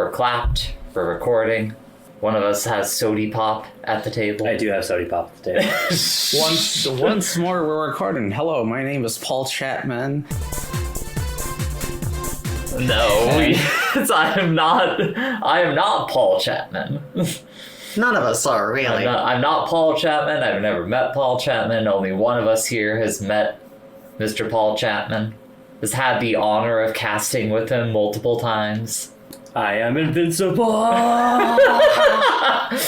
or clapped for recording. One of us has sody pop at the table. I do have sody pop at the table. Once more, we're recording. Hello, my name is Paul Chapman. No, I am not Paul Chapman. None of us are, really. I'm not Paul Chapman. I've never met Paul Chapman. Only one of us here has met Mr. Paul Chapman. Has had the honor of casting with him multiple times. I am invincible!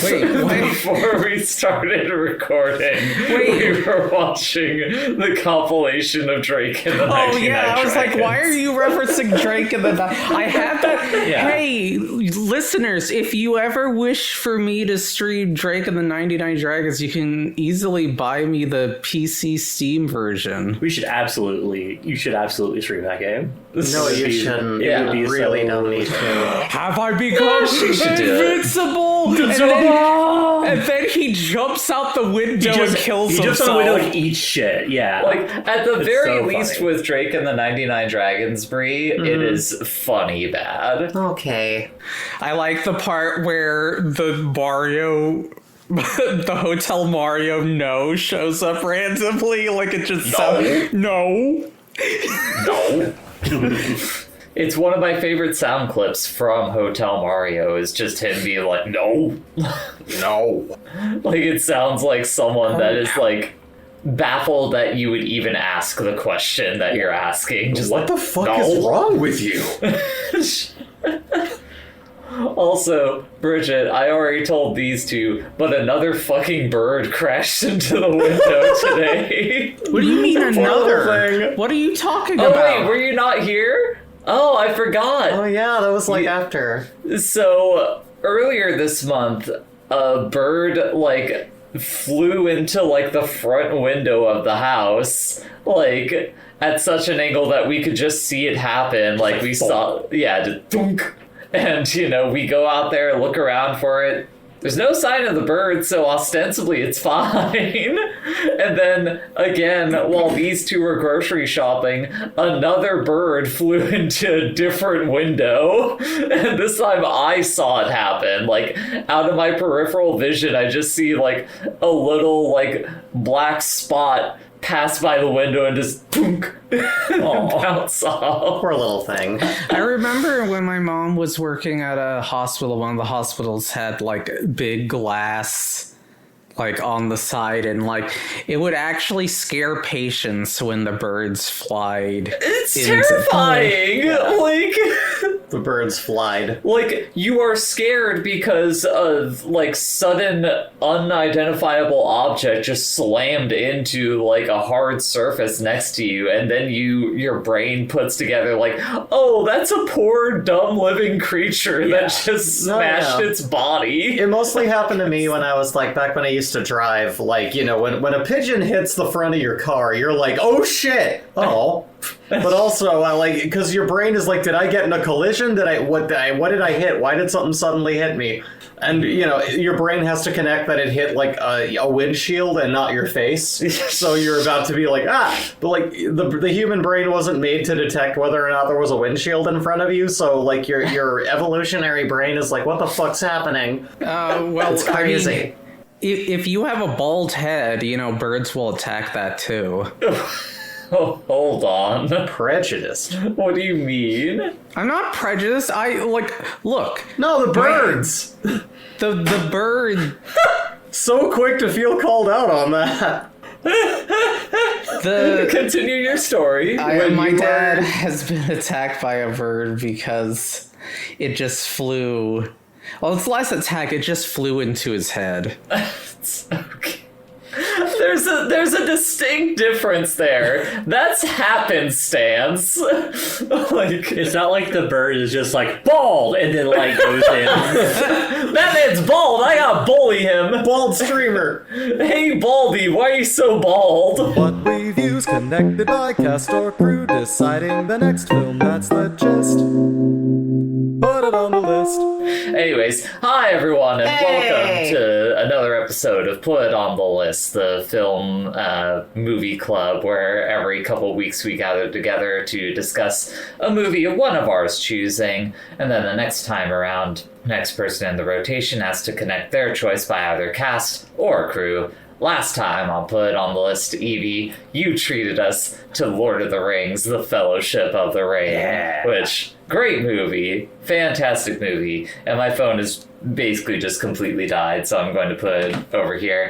Wait. Before we started recording, we were watching the compilation of Drake and the 99 Oh yeah, I was Dragons. like, why are you referencing Drake and the... I have that... Yeah. Hey, listeners, if you ever wish for me to stream Drake and the 99 Dragons, you can easily buy me the PC Steam version. You should absolutely stream that game. No, you shouldn't. Yeah. You really don't need to. Have I become do it. invincible? And then he jumps out the window and kills himself. He jumps out the window and eats shit, yeah. Like, at the very so least funny. with Drake and the 99 Dragons, Brie, it is funny bad. Okay. I like the part where the Mario... the Hotel Mario no shows up randomly, like it just sounds... No. It's one of my favorite sound clips from Hotel Mario is just him being like, no. No. Like, it sounds like someone that is, like, baffled that you would even ask the question that you're asking. Just What like, the fuck no. is wrong with you? Also, Bridget, I already told these two, but another fucking bird crashed into the window today. What do you mean another? thing. What are you talking Oh, about? wait, were you not here? Oh, I forgot. Oh yeah, that was like after. So, earlier this month, a bird, like, flew into, like, the front window of the house, like, at such an angle that we could just see it happen. Like, we saw, just thunk. And, you know, we go out there, look around for it. There's no sign of the bird, so ostensibly it's fine. And then, again, while these two were grocery shopping, another bird flew into a different window. And this time I saw it happen. Like, out of my peripheral vision, I just see, like, a little, like, black spot pass by the window and just boonk, bounce off. Poor little thing. I remember when my mom was working at a hospital, one of the hospitals had like big glass like on the side, and like it would actually scare patients when the birds flied. It's into- terrifying! Like... The birds flied. Like, you are scared because of, like, sudden unidentifiable object just slammed into, like, a hard surface next to you, and then your brain puts together, like, oh, that's a poor, dumb living creature that just smashed its body. It mostly happened to me when I was like, back when I used to drive, like, you know, when a pigeon hits the front of your car, you're like, oh shit! Oh. But also, I like, because your brain is like, did I get in a collision? What did I hit? Why did something suddenly hit me? And, you know, your brain has to connect that it hit, like, a windshield and not your face. So you're about to be like, but, like, the human brain wasn't made to detect whether or not there was a windshield in front of you. So, like, your evolutionary brain is like, what the fuck's happening? Well, It's crazy. I mean, if you have a bald head, you know, birds will attack that too. Oh, hold on. Prejudiced. What do you mean? I'm not prejudiced. Look. No, the birds! The bird... So quick to feel called out on that. Continue your story. My dad has been attacked by a bird because it just flew... Well, it's less attack, it just flew into his head. Okay. There's a distinct difference there. That's happenstance. Like, It's not like the bird is just like, bald, and then like goes in. that man's bald. I gotta bully him. Bald streamer. Hey, Baldy, why are you so bald? What reviews connected by cast or crew deciding the next film, that's the gist. Put it on the list. Anyways, hi everyone, and welcome to another episode of Put It on the List, the film movie club, where every couple weeks we gather together to discuss a movie of one of ours choosing, and then the next time around, next person in the rotation has to connect their choice by either cast or crew. Last time on Put It on the List, Evie, you treated us to Lord of the Rings, The Fellowship of the Ring, which, great movie, fantastic movie, and my phone is basically just completely died, so I'm going to put it over here.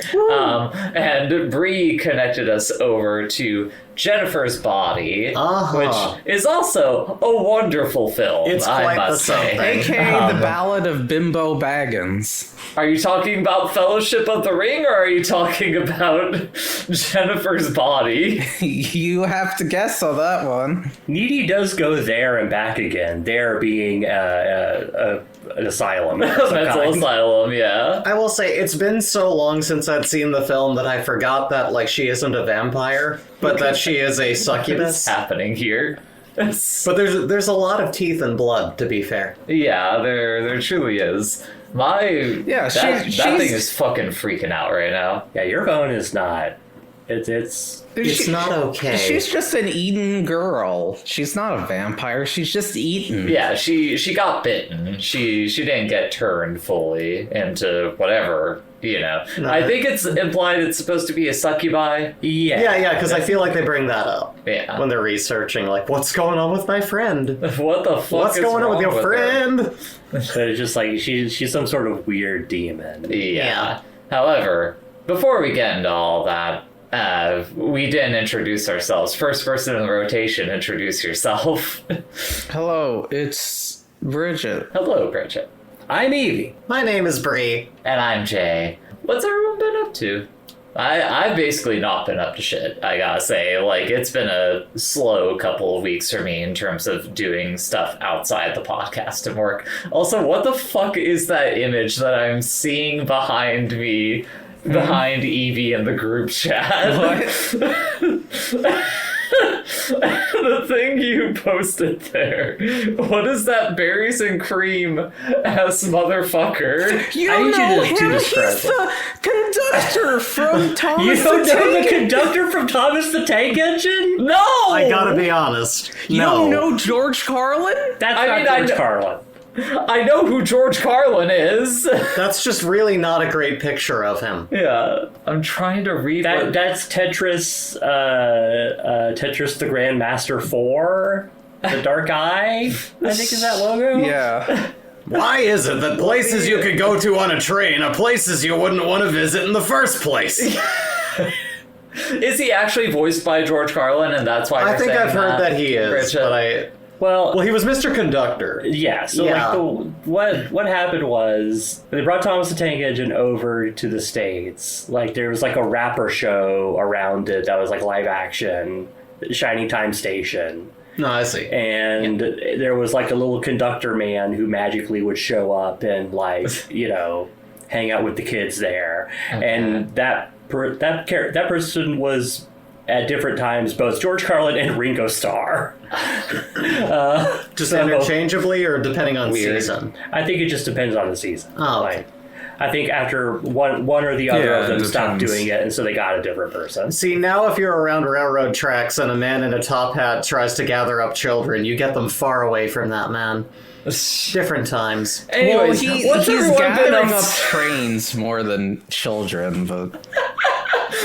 And Bree connected us over to Jennifer's Body, which is also a wonderful film, It's I quite must the say. something. AKA the Ballad of Bimbo Baggins. Are you talking about Fellowship of the Ring, or are you talking about Jennifer's Body? You have to guess on that one. Needy does go there and back again. There being an asylum. of some Mental kind. asylum, yeah. I will say, it's been so long since I'd seen the film that I forgot that, like, she isn't a vampire, but that she is a What's succubus. happening here? But there's a lot of teeth and blood, to be fair. Yeah, there truly is. Yeah, that she's thing is fucking freaking out right now. Yeah, your phone is not. It's It's not okay. She's just an eaten girl. She's not a vampire. She's just eaten. Yeah, she got bitten. She didn't get turned fully into whatever, you know. I think it's implied it's supposed to be a succubi. Yeah, because I feel like they bring that up Yeah. when they're researching, like, what's going on with my friend? What the fuck What's is going on with wrong your her? friend? So it's just like she's some sort of weird demon. Yeah. However, before we get into all that, we didn't introduce ourselves. First person in the rotation, introduce yourself. Hello, it's Bridget. Hello, Bridget. I'm Evie. My name is Bree. And I'm Jay. What's everyone been up to? I've basically not been up to shit, I gotta say. Like, it's been a slow couple of weeks for me in terms of doing stuff outside the podcast and work. Also, what the fuck is that image that I'm seeing behind me? Behind Evie in the group chat. The thing you posted there. What is that berries and cream ass motherfucker? You I need you know to do him. this He's present. the conductor from Thomas You don't the know Tank. the conductor from Thomas the Tank Engine? No! I gotta be honest. You no. don't know George Carlin? That's I not mean, I George know- Carlin. I know who George Carlin is. That's just really not a great picture of him. Yeah, I'm trying to read what... That's Tetris, Tetris the Grandmaster 4, the Dark Eye, I think is that logo? Yeah. Why is it that places you could go to on a train are places you wouldn't want to visit in the first place? Is he actually voiced by George Carlin, and that's why I you're think saying I've heard that he is, Bridget? but Well, Well, he was Mr. Conductor. yeah, so Yeah. what happened was they brought Thomas the Tank Engine over to the States. Like, there was like a rapper show around it that was like live action, Shining Time Station. No, I see. And there was like a little conductor man who magically would show up and like, you know, hang out with the kids there. And that person was at different times both George Carlin and Ringo Starr. Just so- interchangeably or depending on Weird. season? I think it just depends on the season. Oh, okay. Like, I think after one or the other Yeah, of them it stopped depends. doing it, and so they got a different person. See, now if you're around railroad tracks and a man in a top hat tries to gather up children, you get them far away from that man. Different times. Anyways, Well, what's he's everyone been gathering up up trains more than children, but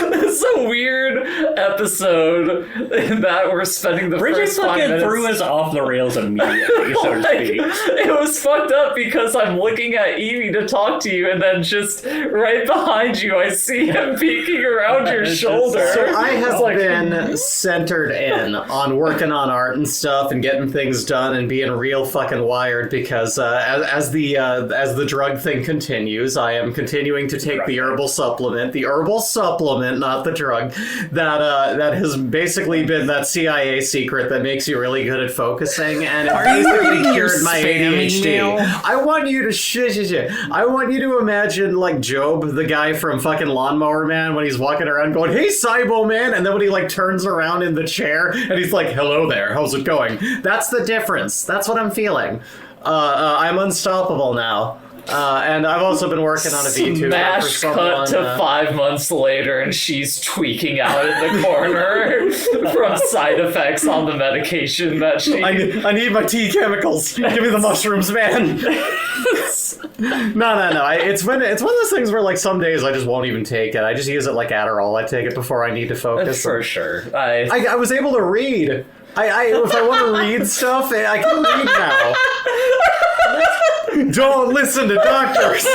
It's a weird episode in that we're spending the Bridget first 5 fucking minutes. threw us off the rails immediately, so to Like, speak. it was fucked up because I'm looking at Evie to talk to you, and then just right behind you, I see him peeking around your It's just- shoulder. So I have It's like- been centered in on working on art and stuff and getting things done and being real fucking wired because as the drug thing continues, I am continuing to take the herbal supplement, not the drug, that has basically been that CIA secret that makes you really good at focusing, and it you basically getting your cured my spam ADHD. email? I want you to I want you to imagine like Job, the guy from fucking Lawnmower Man, when he's walking around going, "Hey, Cybo Man," and then when he like turns around in the chair and he's like, "Hello there, how's it going?" That's the difference. That's what I'm feeling. I'm unstoppable now. And I've also been working on a VTuber for Smash someone. cut to 5 months later, and she's tweaking out in the corner from side effects on the medication that she. I need my tea chemicals. Give me the mushrooms, man. No. It's one of those things where, like, some days I just won't even take it. I just use it like Adderall. I take it before I need to focus. For sure. I was able to read. If I want to read stuff, I can read now. Don't listen to doctors.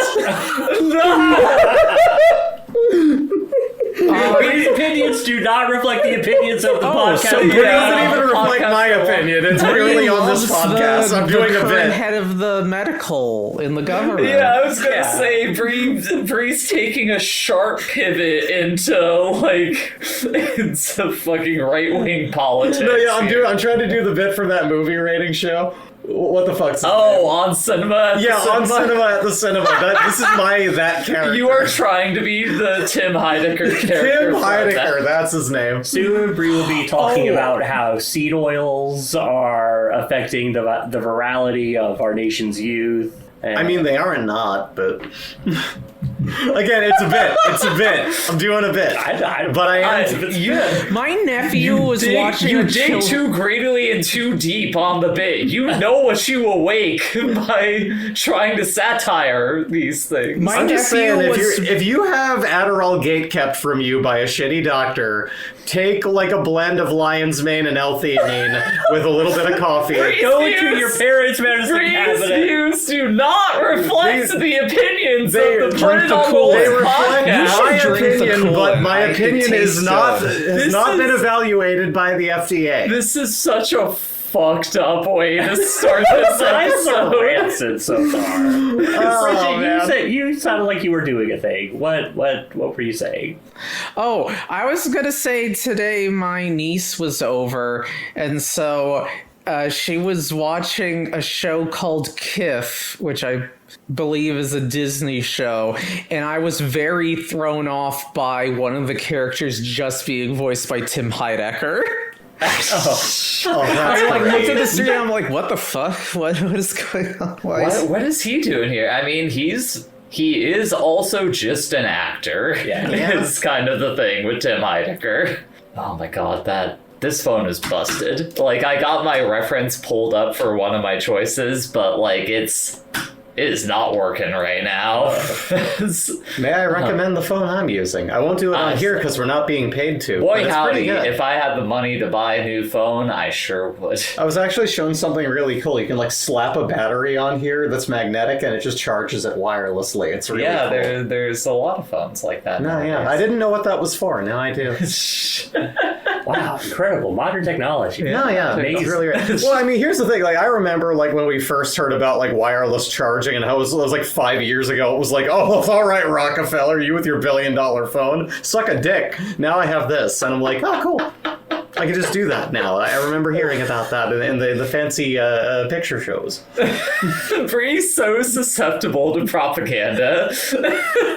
These opinions do not reflect the opinions of the podcast. so It Bree doesn't even reflect my opinion. It's purely on this podcast. I'm doing a current bit. head of the medical in the government. Yeah, I was gonna say Bree's taking a sharp pivot into fucking right wing politics. No, yeah, here. I'm trying to do the bit from that movie rating show. What the fuck's his name? On cinema. Yeah, on cinema at the cinema. This is that character. You are trying to be the Tim Heidecker character. Tim Heidecker, that's his name. Soon, Bree will be talking about how seed oils are affecting the virality of our nation's youth. And I mean, they aren't not, but again, it's a bit. I'm doing a bit, but I am. My nephew was watching You a dig too greedily and too deep on the bit. You know what you awake by trying to satire these things. My I'm just nephew saying, was if you have Adderall gate kept from you by a shitty doctor, take like a blend of lion's mane and L-theanine with a little bit of coffee. go to your parents' medicine These cabinet. views do not reflect the opinions They of the drink Put It the on Kool-Aid. They Hold reflect podcast. my drink the opinion, but Kool-Aid. my It opinion tastes is not good. has not been evaluated by the FDA. This is such a fucked up way to start this I'm so episode. rancid so far. Oh, Bridget, man. you sounded like you were doing a thing. What were you saying? Oh, I was gonna say today my niece was over, and so she was watching a show called Kif, which I believe is a Disney show, and I was very thrown off by one of the characters just being voiced by Tim Heidecker. Oh, that's I looked at the great. screen and I'm like, what the fuck? What is going on? Why is- What is he doing here? I mean, he is also just an actor. Yeah. It's kind of the thing with Tim Heidecker. Oh my god, this phone is busted. Like, I got my reference pulled up for one of my choices, but like it is not working right now. May I recommend the phone I'm using? I won't do it on here because we're not being paid to. but Boy it's pretty howdy, good. if I had the money to buy a new phone, I sure would. I was actually shown something really cool. You can like slap a battery on here that's magnetic and it just charges it wirelessly. It's really Yeah, cool. there's a lot of phones like that. No, yeah. I didn't know what that was for. Now I do. Wow, incredible. Modern technology. No, yeah. Amazing. It's really great. Well, I mean, here's the thing. Like, I remember like when we first heard about like wireless charging and how it was like 5 years ago. It was like, oh, all right, Rockefeller, you with your $1 billion phone. Suck a dick. Now I have this. And I'm like, oh, cool. I can just do that now. I remember hearing about that in the fancy picture shows. Bree's so susceptible to propaganda.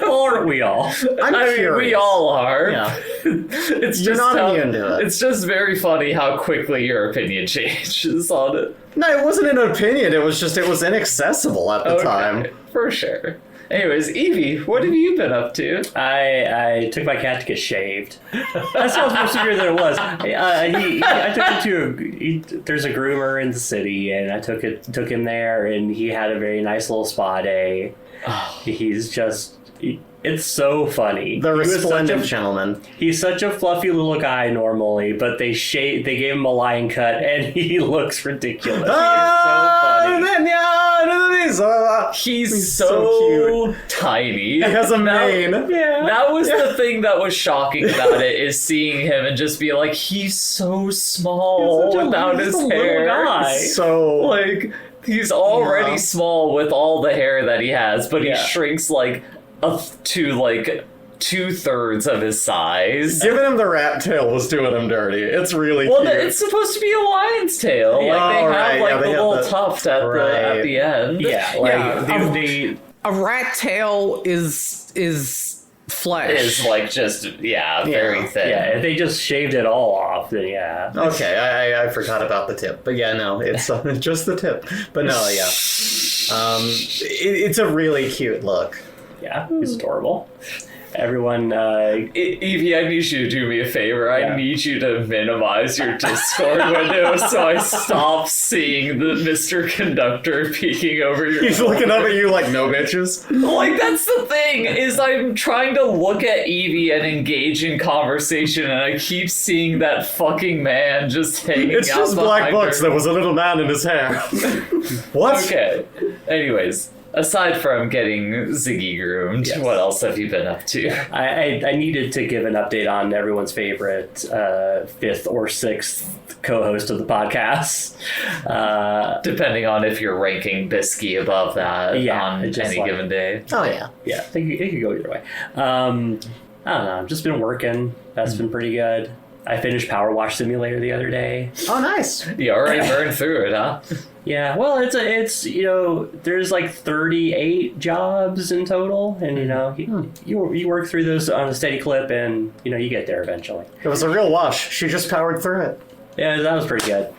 Aren't we all? I'm I mean, curious. we all are. Yeah. It's You're just not how- immune to it. It's just very funny how quickly your opinion changes on it. No, it wasn't an opinion. It was inaccessible at the time. For sure. Anyways, Evie, what have you been up to? I took my cat to get shaved. That sounds more severe than it was. I took him to there's a groomer in the city, and I took him there, and he had a very nice little spa day. He's just. It's so funny. The He was such resplendent a- gentleman. He's such a fluffy little guy normally, but they gave him a line cut, and he looks ridiculous. He is so funny. He's so so tiny. He has a mane. Yeah. That was the thing that was shocking about it, is seeing him and just being like, he's so small He's such a- without he's his just a little hair. guy. So Like, he's already Yeah. small with all the hair that he has, but Yeah. he shrinks like to like 2/3 of his size. giving him the rat tail was doing him dirty. It's really Well, cute. it's supposed to be a lion's tail. Like, they Oh, have right, like yeah, the they have little the- tuft at right. the end. Yeah, like Yeah, they a rat tail is flesh. is like just very thin. Yeah, if they just shaved it all off, then yeah. Okay, I forgot about the tip, but yeah, no, it's just the tip. But no, yeah, it's a really cute look. Yeah, it's adorable. Everyone, Evie, I need you to do me a favor. I need you to minimize your Discord window so I stop seeing the Mr. Conductor peeking over your. He's looking up at you like, no bitches. Like, that's the thing, is I'm trying to look at Evie and engage in conversation, and I keep seeing that fucking man just hanging It's out just black behind books. her. There was a little man in his hair. What? Okay. Anyways, aside from getting Ziggy groomed, Yes. what else have you been up to? I needed to give an update on everyone's favorite fifth or sixth co-host of the podcast. Depending on if you're ranking Bisky above that on just any like- given day. Oh yeah. Yeah, it could go either way. I don't know. I've just been working. That's been pretty good. I finished Power Wash Simulator the other day. Oh nice. You already burned through it, huh? Yeah, well, it's there's like 38 jobs in total, and you work through those on a steady clip, and you get there eventually. It was a real wash. She just powered through it. Yeah, that was pretty good.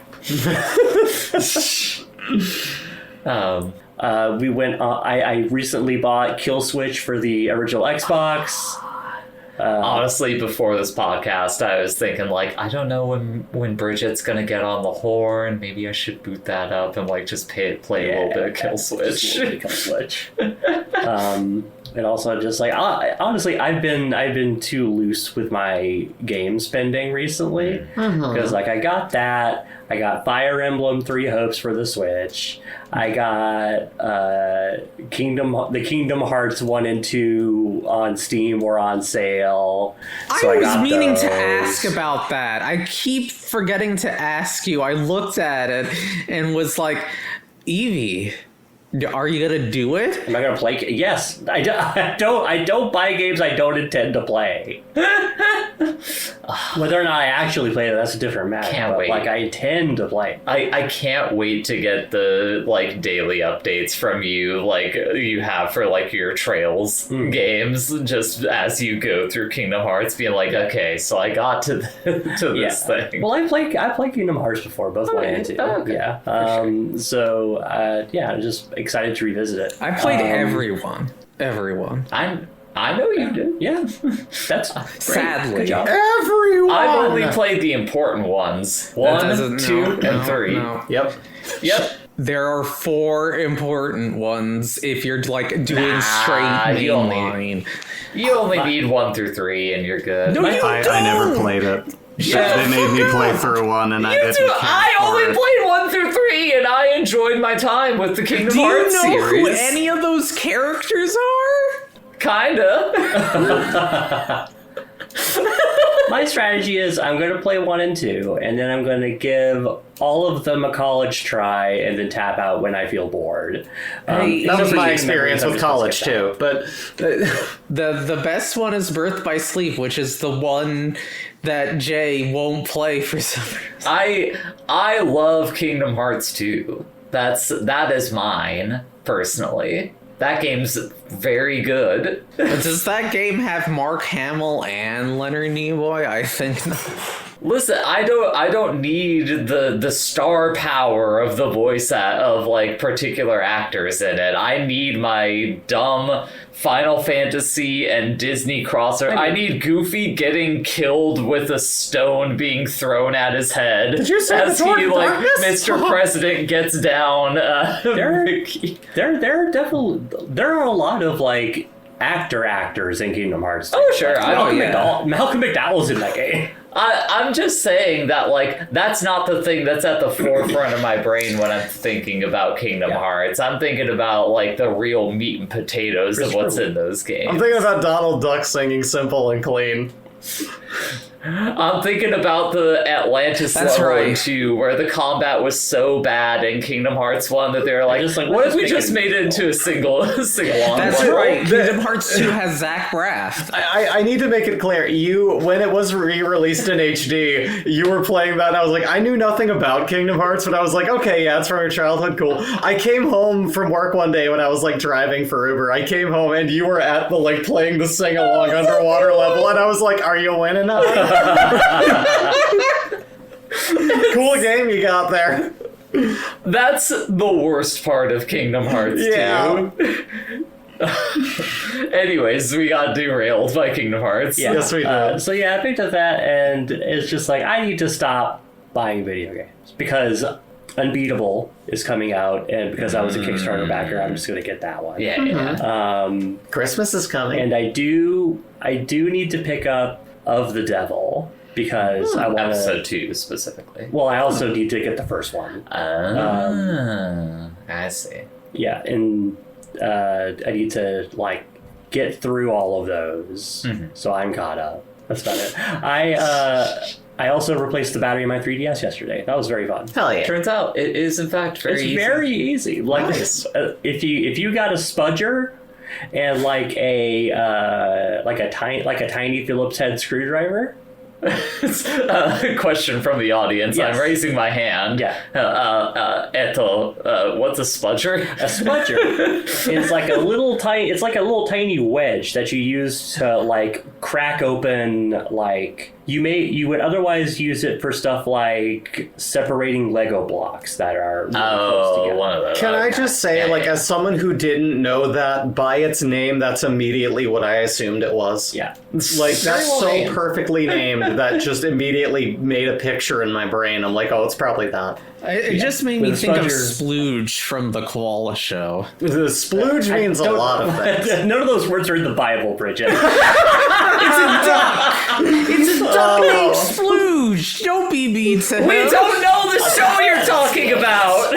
We went. I recently bought Kill Switch for the original Xbox. Honestly, before this podcast, I was thinking, like, I don't know when Bridget's gonna get on the horn. Maybe I should boot that up and, like, just play a little bit of Kill Switch. Just a little bit of Kill Switch. And also, just like honestly, I've been too loose with my game spending recently because, like, I got Fire Emblem Three Hopes for the Switch. I got the Kingdom Hearts 1 and 2 on Steam were on sale. So I was got meaning to those. ask about that. I keep forgetting to ask you. I looked at it and was like, Evie, are you gonna do it? Am I gonna play? Yes, I don't buy games I don't intend to play. Whether or not I actually play it, that's a different matter. Can't but, wait. Like, I intend to play. I can't wait to get the, like, daily updates from you, like you have for, like, your Trails games, just as you go through Kingdom Hearts, being like, okay, so I got to this thing. Well, I played Kingdom Hearts before, both 1 and 2. Oh, okay. Yeah. So I'm just excited to revisit it. I played everyone. Everyone. I know you did. Yeah, that's great. Sadly. Good job. Everyone. I've only played the important ones. 1, doesn't- 2, no, and no, 3. no. Yep. Yep. There are 4 important ones if you're, like, doing straight you only- mainline. You only need 1 through 3 and you're good. No, you I don't! never played it. Yeah. They made me play through one, and I You didn't too. care I for only it. played 1 through 3 and I enjoyed my time with the Kingdom Do you Hearts know series. who any of those characters are? Kinda. My strategy is I'm going to play 1 and 2, and then I'm going to give all of them a college try, and then tap out when I feel bored. That was my experience I'm with just gonna college skip too. But The best one is Birth by Sleep, which is the one that Jay won't play for some reason. I love Kingdom Hearts 2. That is mine, personally. That game's very good. Does that game have Mark Hamill and Leonard Nimoy? I think not. Listen, I don't need the star power of the voice of, like, particular actors in it. I need my dumb Final Fantasy and Disney crossover. I need Goofy getting killed with a stone being thrown at his head. Did you say as the he, Sword of like, Darkness? Mr. President gets down? There are a lot of, like, actors in Kingdom Hearts. Oh, sure. Malcolm McDowell's in that game. I'm just saying that, like, that's not the thing that's at the forefront of my brain when I'm thinking about Kingdom Hearts. I'm thinking about, like, the real meat and potatoes of what's in those games. I'm thinking about Donald Duck singing "Simple and Clean." I'm thinking about the Atlantis That's level right. in 2, where the combat was so bad in Kingdom Hearts 1 that they were like, just like, what let's if we make just it- made it into a single That's one? right. Kingdom Hearts 2 has Zach Braff. I need to make it clear. When it was re-released in HD, you were playing that, and I was like, I knew nothing about Kingdom Hearts, but I was like, okay, yeah, it's from your childhood, cool. I came home from work one day when I was like driving for Uber. I came home and you were at the like playing the sing-along underwater level, and I was like, are you winning? Cool game you got there. That's the worst part of Kingdom Hearts 2. Yeah. Anyways, we got derailed by Kingdom Hearts. Yeah. Yes, we did. So yeah, I picked up that, and it's just like, I need to stop buying video games because Unbeatable is coming out, and because I was a Kickstarter backer, I'm just going to get that one. Yeah, yeah. Christmas is coming. And I do need to pick up Of the Devil because I want Episode 2 specifically. Well, I also need to get the first one. I see. Yeah, and I need to like get through all of those, so I'm caught up. That's about it. I also replaced the battery in my 3DS yesterday. That was very fun. Hell yeah. Turns out it is in fact very It's easy. very easy. Like Nice. if you got a spudger and like a tiny Phillips head screwdriver. Question from the audience. Yes. I'm raising my hand. Yeah. What's a spudger? A spudger. It's like a little tiny wedge that you use to like crack open like you would otherwise use it for stuff like separating Lego blocks that are really close together. One of those. Can I just say, Yeah, like, yeah. as someone who didn't know that, by its name, that's immediately what I assumed it was. Yeah. Like, that's well so named. perfectly named that just immediately made a picture in my brain. I'm like, oh, it's probably that. It just made me With think of Spudgers. Splooge from the Koala Show. The splooge means a lot of things. None of those words are in the Bible, Bridget. It's a duck named Splooge! Don't be mean to him. We don't know the show you're talking about.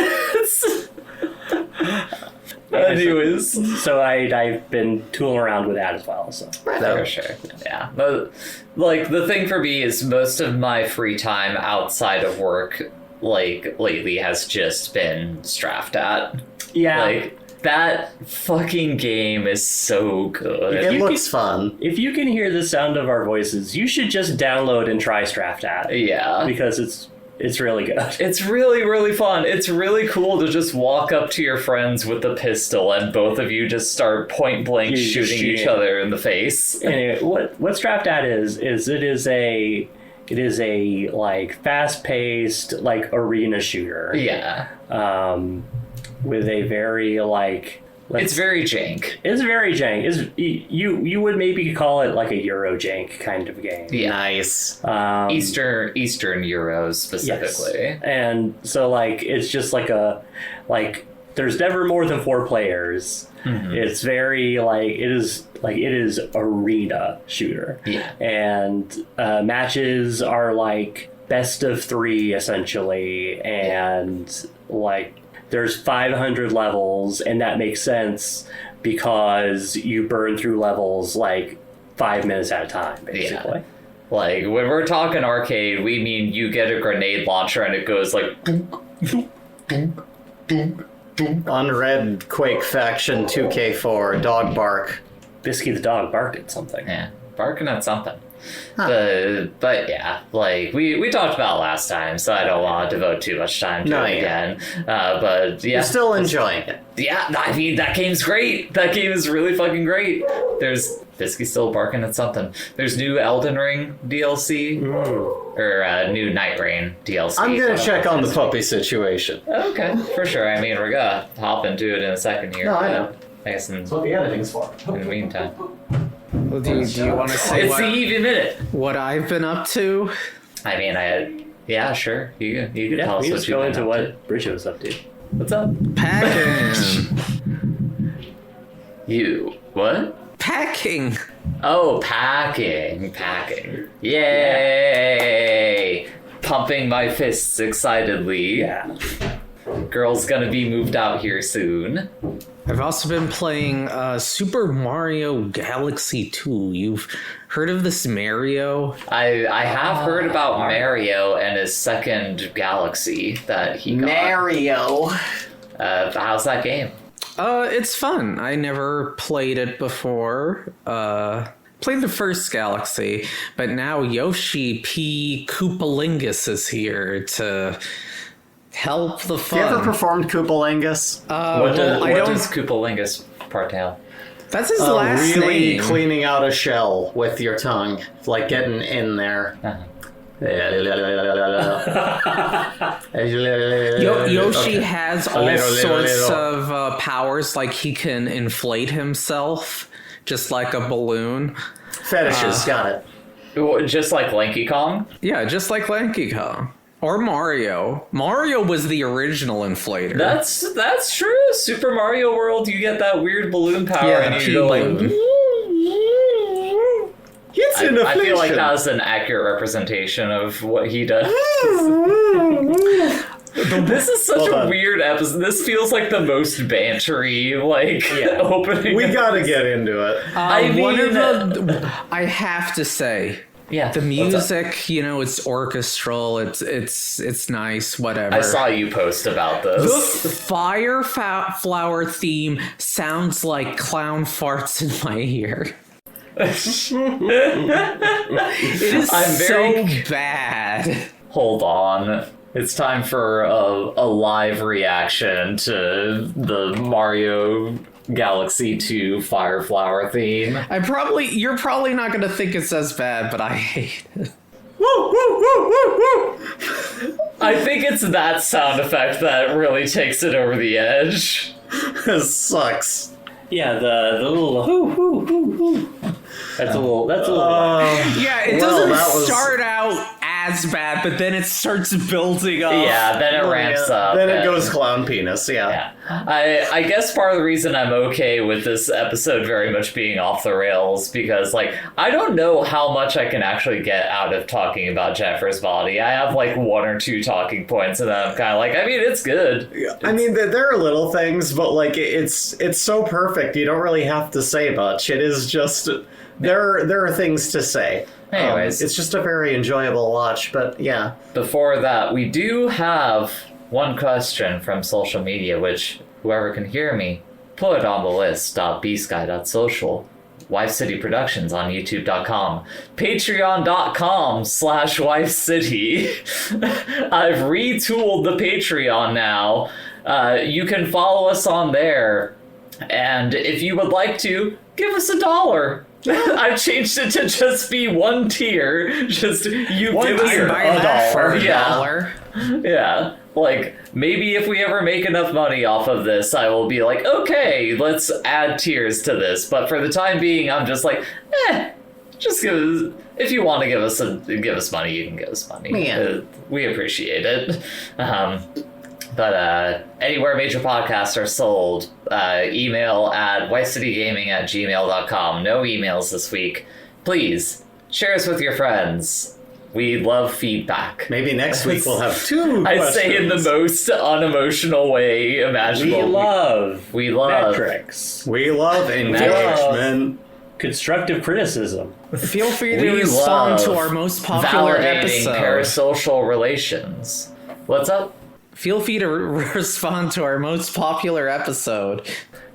Anyways, So I've been tooling around with that as well. So for sure. Yeah, but like the thing for me is most of my free time outside of work, like lately, has just been Straftat. yeah, Like that fucking game is so good. It you looks fun. if you can hear the sound of our voices, you should just download and try Straftat Yeah. because it's really good. It's really, really fun. It's really cool to just walk up to your friends with a pistol and both of you just start point blank You just shooting each shoot. other in the face. Anyway, what Straftat is it is a like fast paced like arena shooter. Yeah. With a very like It's very jank. it's very jank. You would maybe call it like a Euro jank kind of game. Yeah. Nice. Eastern Euros specifically. Yes. And so like it's just like there's never more than 4 players. It's very it is arena shooter. Yeah. And matches are like best of 3 essentially, and like there's 500 levels, and that makes sense because you burn through levels like 5 minutes at a time, basically. Yeah. Like when we're talking arcade, we mean you get a grenade launcher and it goes like dunk, dunk, dunk, dunk, dunk. Unread Quake Faction 2K4 Dog Bark. Bisky the dog barked at something. Yeah, barking at something. But yeah, like we talked about last time, so I don't want to devote too much time to it again. But yeah, You're still enjoying it. yeah, I mean that game's great. That game is really fucking great. There's Bisky still barking at something. There's new Elden Ring DLC or new Night Rain DLC. I'm gonna check on the puppy situation. Okay, for sure. I mean, we're gonna hop into it in a second here. No, I but know. I guess in the editing's for. the meantime, Well, do you want to say it's the Eevee Minute. what I've been up to? I mean, yeah, sure. You can tell us we what just you've go been into up to. what Bridget was up to. What's up? Packing. You what? Packing. Oh, packing. Yay! Pumping my fists excitedly. Yeah. Girl's gonna be moved out here soon. I've also been playing Super Mario Galaxy 2. You've heard of this Mario? I have heard about Mario and his second Galaxy that he got. Mario. How's that game? It's fun. I never played it before. Played the first Galaxy, but now Yoshi P. Koopalingus is here to help the fun. You ever performed Koopalingus? What does Koopalingus partake? That's his last really name. cleaning out a shell with your tongue, like getting in there. Yoshi has all sorts of powers, like he can inflate himself just like a balloon. Fetishes, got it. Just like Lanky Kong? Yeah, just like Lanky Kong. Or Mario. Mario was the original inflator. That's true. Super Mario World, you get that weird balloon power, Yeah, and you go like. balloon. It's an I feel like affliction. that's an accurate representation of what he does. This is such Hold a on. weird episode. This feels like the most bantery, opening. We gotta get into it. I have to say, Yeah, the what's up? music, it's orchestral. It's nice. Whatever. I saw you post about The this. fire flower theme sounds like clown farts in my ear. It is I'm very- so bad. Hold on. It's time for a live reaction to the Mario Galaxy 2 Fire Flower theme. You're probably not going to think it's as bad, but I hate it. I think it's that sound effect that really takes it over the edge. This sucks. Yeah, the little hoo hoo hoo hoo. That's a little. Yeah, it Well, doesn't that was- start out as bad, but then it starts building up. Yeah, then it ramps up. Then it and- goes clown penis, Yeah. I guess part of the reason I'm okay with this episode very much being off the rails because, I don't know how much I can actually get out of talking about Jennifer's body. I have, one or two talking points, and then I'm kind of like, it's good. I mean, there are little things, but, it's so perfect, you don't really have to say much. It is just... There are things to say. Anyways. It's just a very enjoyable watch, but yeah. Before that, we do have one question from social media, which whoever can hear me, put it on the list. .bsky.social. Wife City Productions on youtube.com. Patreon.com/Wife City. I've retooled the Patreon now. You can follow us on there. And if you would like to, give us $1. I've changed it to just be one tier. Just you One give us tier. Buy that for Yeah. $1. Yeah. Maybe if we ever make enough money off of this, I will be like, okay, let's add tiers to this. But for the time being, I'm just like, just give us, if you want to give us money, you can give us money. Yeah. We appreciate it. But anywhere major podcasts are sold, email at whitecitygaming@gmail.com. No emails this week. Please, share us with your friends. We love feedback. Maybe next week we'll have 2 I questions. say in the most unemotional way We imaginable. love We love metrics, We love engagement. constructive criticism. Feel free to We respond to love our most popular validating episode. parasocial relations. What's up? Feel free to respond to our most popular episode.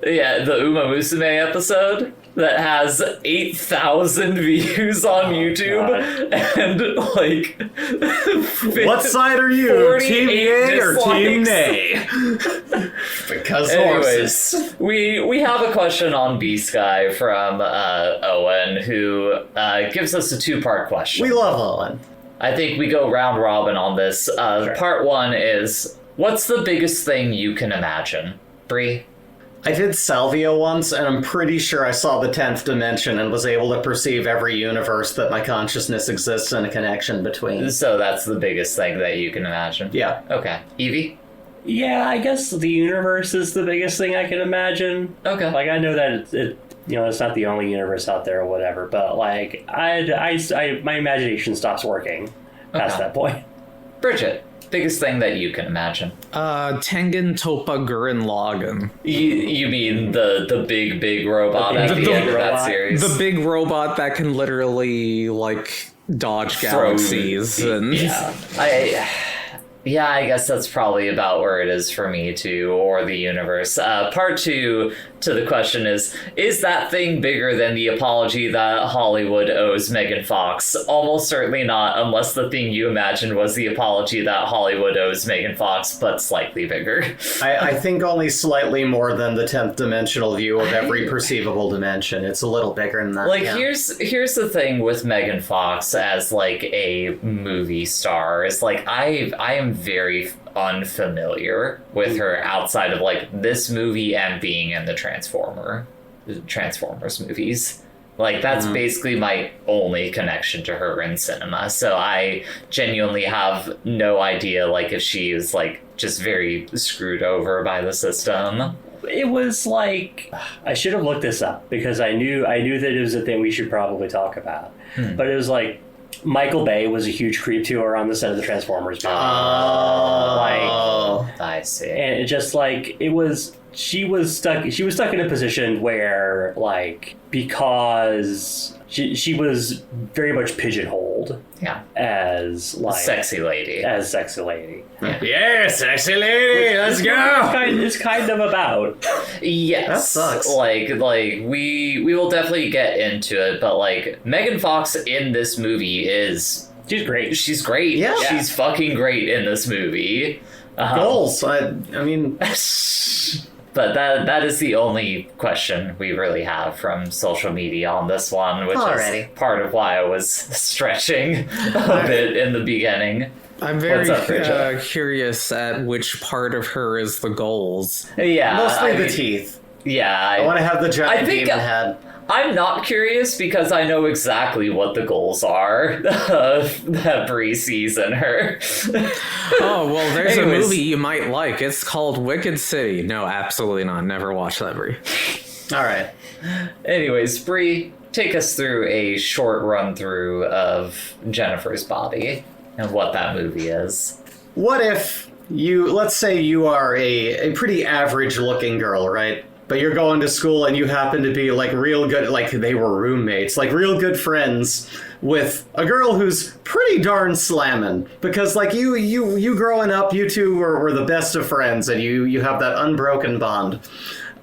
Yeah, the Uma Musume episode that has 8,000 views on YouTube and What side are you? 48 Team yay or team dislikes. nay? Because Anyways, horses. we have a question on B-Sky from Owen who gives us a 2-part question. We love Owen. I think we go round robin on this. Part 1 is, what's the biggest thing you can imagine? Bree? I did Salvia once, and I'm pretty sure I saw the 10th dimension and was able to perceive every universe that my consciousness exists in a connection between. So that's the biggest thing that you can imagine? Yeah. Okay. Evie? Yeah, I guess the universe is the biggest thing I can imagine. Okay. I know that it's not the only universe out there or whatever, but my imagination stops working past Okay. that point. Bridget? Biggest thing that you can imagine. Tengen Toppa Gurren Lagann. You mean the big robot at the end of that series? The big robot that can literally, like, dodge galaxies. Yeah, I guess that's probably about where it is for me too, or the universe. Part 2 to the question is that thing bigger than the apology that Hollywood owes Megan Fox? Almost certainly not, unless the thing you imagined was the apology that Hollywood owes Megan Fox, but slightly bigger. I think only slightly more than the 10th dimensional view of every perceivable dimension. It's a little bigger than that. Like, yeah. here's the thing with Megan Fox as, like, a movie star, is, like, I am very unfamiliar with her outside of, like, this movie and being in the Transformers movies. Like, that's basically my only connection to her in cinema. So I genuinely have no idea, like, if she is, like, just very screwed over by the system. It was like, I should have looked this up because I knew that it was a thing we should probably talk about. But it was like, Michael Bay was a huge creep to her on the set of the Transformers movie. I see. And it just, like, it was, she was stuck in a position where, like, because she was very much pigeonholed as, like, sexy lady. Yeah, sexy lady, let's go! It's kind of about. Yes. That sucks. Like we will definitely get into it, but, like, Megan Fox in this movie She's great. She's great. Yeah. She's fucking great in this movie. Goals. I mean... But that is the only question we really have from social media on this one, which is part of why I was stretching a bit in the beginning. I'm very What's up, Bridget? curious at which part of her is the goals. Yeah. Mostly the teeth. Yeah. I want to have the giant demon head. I'm not curious because I know exactly what the goals are that Bree sees in her. Oh, well, there's Anyways. a movie you might like. It's called Wicked City. No, absolutely not. Never watched that, Brie. All right. Anyways, Bree, take us through a short run through of Jennifer's Body and what that movie is. What if let's say you are a pretty average looking girl, right? But you're going to school and you happen to be, like, real good, like, they were roommates, like, real good friends with a girl who's pretty darn slamming. Because, like, you growing up, you two were the best of friends, and you have that unbroken bond.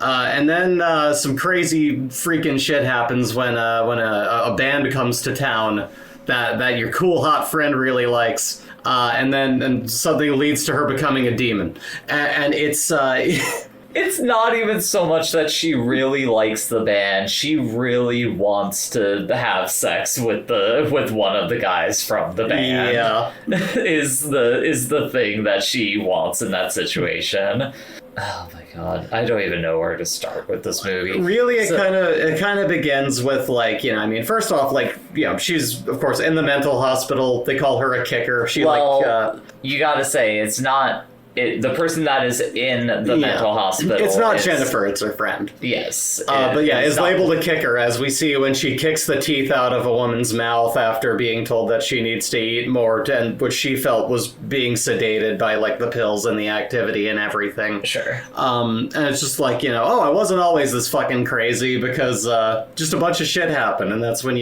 And then some crazy freaking shit happens when a band comes to town that your cool hot friend really likes. And then something leads to her becoming a demon. And it's... It's not even so much that she really likes the band. She really wants to have sex with one of the guys from the band. Yeah. is the thing that she wants in that situation. Oh my god. I don't even know where to start with this movie. Really, it kind of begins with, like, I mean, first off, like, she's, of course, in the mental hospital. They call her a kicker. You gotta say, it's not... the person that is in the mental hospital. It's not Jennifer, it's her friend. Yes. But yeah, is labeled a kicker, as we see when she kicks the teeth out of a woman's mouth after being told that she needs to eat more, and which she felt was being sedated by, like, the pills and the activity and everything. Sure. And it's just like, I wasn't always this fucking crazy because just a bunch of shit happened. And that's when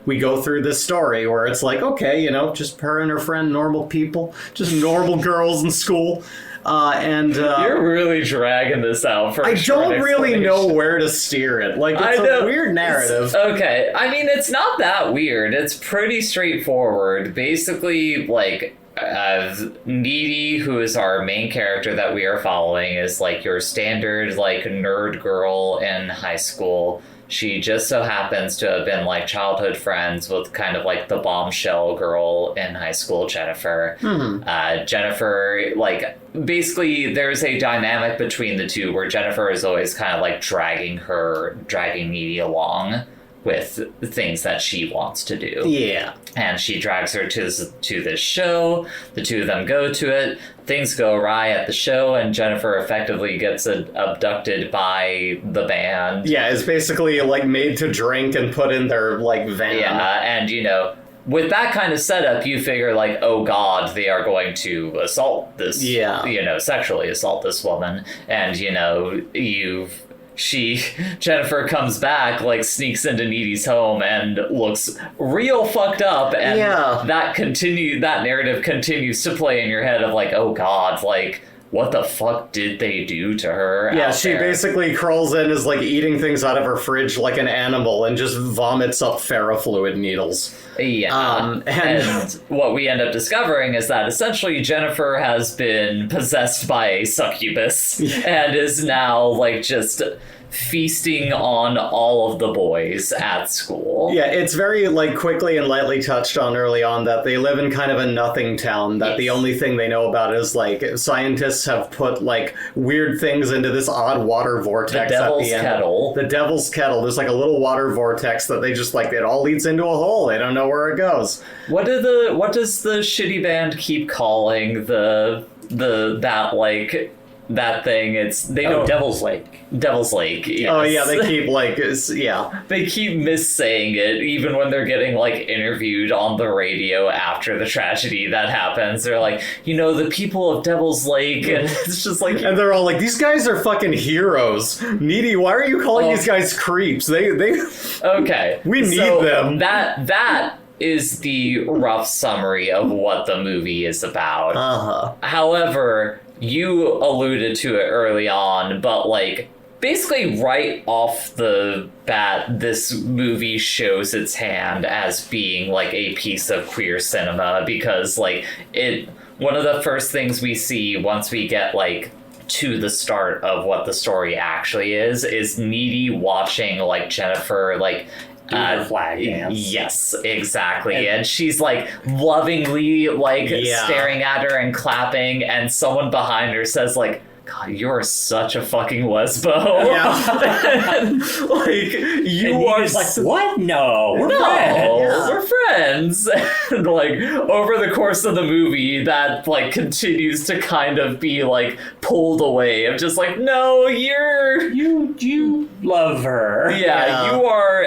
we go through this story where it's like, okay, just her and her friend, normal people, just normal girls in school. You're really dragging this out for I don't really know where to steer it. Like, it's a weird narrative. Okay, I mean, it's not that weird. It's pretty straightforward. Basically, like, Needy, who is our main character that we are following, is, like, your standard, like, nerd girl in high school. She just so happens to have been, like, childhood friends with kind of, like, the bombshell girl in high school, Jennifer. Jennifer, like, basically there's a dynamic between the two where Jennifer is always kind of, like, dragging Needy along with things that she wants to do. Yeah. And she drags her to this show. The two of them go to it. Things go awry at the show, and Jennifer effectively gets abducted by the band. Yeah, is basically, like, made to drink and put in their, like, van. Yeah, and, with that kind of setup, you figure like, oh god, they are going to assault this, sexually assault this woman, and Jennifer comes back, like sneaks into Needy's home and looks real fucked up, and that narrative continues to play in your head of like, oh god, like, what the fuck did they do to her? Yeah, she basically crawls in, is like eating things out of her fridge like an animal, and just vomits up ferrofluid needles. Yeah, and what we end up discovering is that essentially Jennifer has been possessed by a succubus and is now like just feasting on all of the boys at school. Yeah, it's very like quickly and lightly touched on early on that they live in kind of a nothing town, that the only thing they know about is like scientists have put like weird things into this odd water vortex the devil's at the end. kettle. The devil's kettle. There's like a little water vortex that they just like, it all leads into a hole. They don't know where it goes. What does the shitty band keep calling that thing? Devil's Lake. Devil's Lake. Yes. Oh yeah, they keep like They keep missaying it, even when they're getting like interviewed on the radio after the tragedy that happens. They're like, the people of Devil's Lake, and it's just like, and they're all like, these guys are fucking heroes. Needy, why are you calling these guys creeps? They okay, we need them. That is the rough summary of what the movie is about. However, you alluded to it early on, but like basically right off the bat, this movie shows its hand as being like a piece of queer cinema, because like one of the first things we see once we get like to the start of what the story actually is Needy watching like Jennifer like flag dance. Yes, exactly. And she's like lovingly like staring at her and clapping, and someone behind her says like, God, you're such a fucking lesbo. Yeah. And, like, you are like, what? No, we're friends. We're friends. And like over the course of the movie, that like continues to kind of be like pulled away of just like, no, you love her. Yeah, you are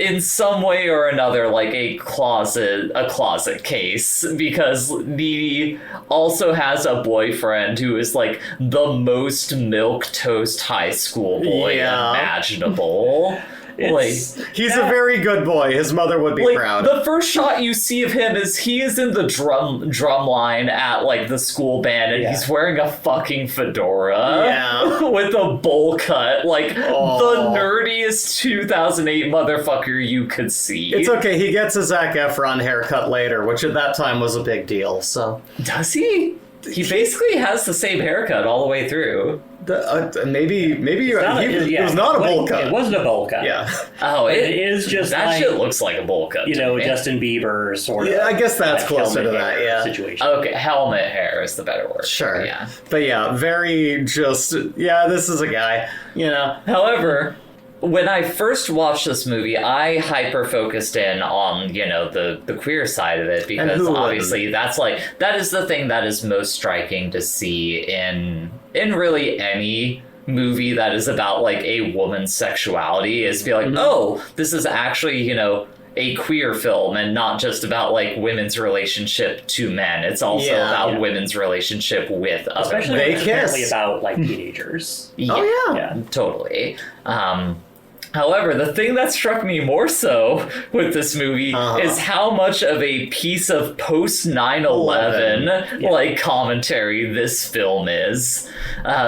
in some way or another like a closet case, because Needy also has a boyfriend who is like the most milquetoast high school boy imaginable. He's a very good boy. His mother would be proud. The first shot you see of him is he is in the drum line at like the school band, and he's wearing a fucking fedora with a bowl cut, like the nerdiest 2008 motherfucker you could see. It's okay. He gets a Zac Efron haircut later, which at that time was a big deal. So does he? He basically has the same haircut all the way through. Maybe it was not a bowl cut. It wasn't a bowl cut. Yeah. Oh, it is just that like, shit looks like a bowl cut. Justin Bieber sort of. Yeah, I guess that's closer to that. Yeah. Situation. Okay, helmet hair is the better word. Sure. Yeah. But yeah, very just this is a guy. However, when I first watched this movie, I hyper focused in on, the queer side of it, because obviously that is the thing that is most striking to see in really any movie that is about like a woman's sexuality, is be like, oh, this is actually, a queer film, and not just about like women's relationship to men. It's also about women's relationship with other especially women. apparently about like teenagers. Yeah, totally. However, the thing that struck me more so with this movie is how much of a piece of post 9/11 like commentary this film is,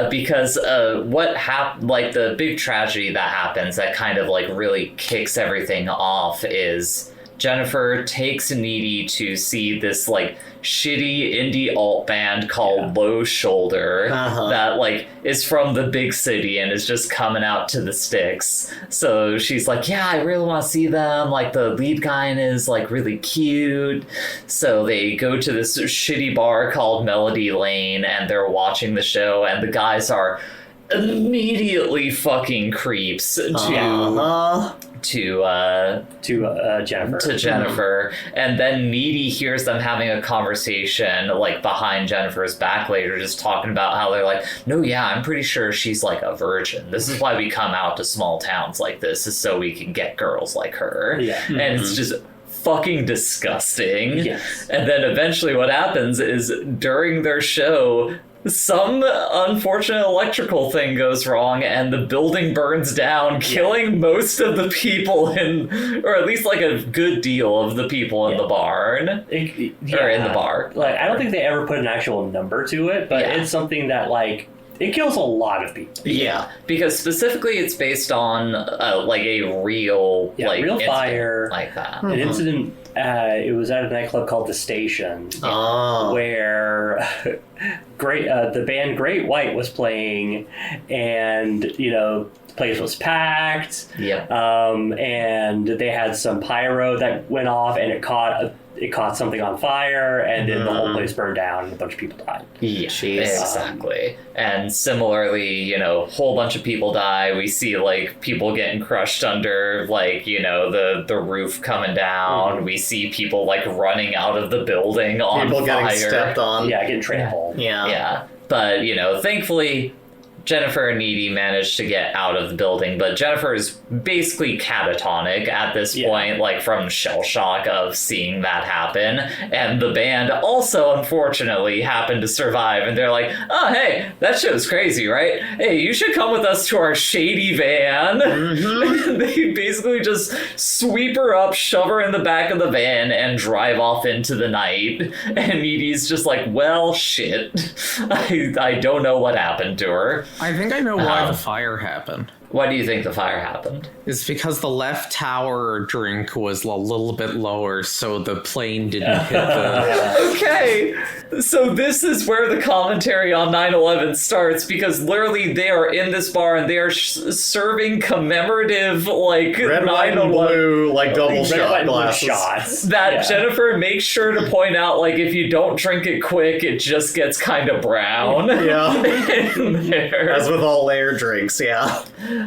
because what happened, like the big tragedy that happens that kind of like really kicks everything off, is Jennifer takes Needy to see this like shitty indie alt band called Low Shoulder that like is from the big city and is just coming out to the sticks. So she's like, yeah, I really want to see them. Like the lead guy is like really cute. So they go to this shitty bar called Melody Lane, and they're watching the show, and the guys are immediately fucking creeps to Jennifer. And then Needy hears them having a conversation like behind Jennifer's back later, just talking about how they're like, no, yeah, I'm pretty sure she's like a virgin. This is why we come out to small towns like this, is so we can get girls like her. And it's just fucking disgusting. Yes. And then eventually what happens is during their show, some unfortunate electrical thing goes wrong and the building burns down, killing most of the people or at least like a good deal of the people in the barn. Or in the bar. Like, I don't think they ever put an actual number to it, but it's something that, like, it kills a lot of people. Yeah, because specifically it's based on like a real real fire like that. An incident. It was at a nightclub called The Station, where the band Great White was playing, and the place was packed. Yep. And they had some pyro that went off, and it caught something on fire, and then the whole place burned down, and a bunch of people died. Yeah, exactly. And similarly, a whole bunch of people die. We see like people getting crushed under like, the roof coming down. We see people like running out of the building on people fire. Getting stepped on. Yeah, getting trampled. Yeah. But, thankfully Jennifer and Edie managed to get out of the building, but Jennifer is basically catatonic at this point, like from shell shock of seeing that happen. And the band also, unfortunately, happened to survive. And they're like, oh, hey, that show's crazy, right? Hey, you should come with us to our shady van. They basically just sweep her up, shove her in the back of the van, and drive off into the night. And Edie's just like, well, shit. I don't know what happened to her. I think I know why the fire happened. Why do you think the fire happened? It's because the left tower drink was a little bit lower, so the plane didn't hit the... Okay, so this is where the commentary on 9/11 starts, because literally they are in this bar and they are serving commemorative, like, red, white, and blue, like double shot glasses. Shots. That Jennifer makes sure to point out, like, if you don't drink it quick, it just gets kind of brown. Yeah. In there. As with all layered drinks, yeah.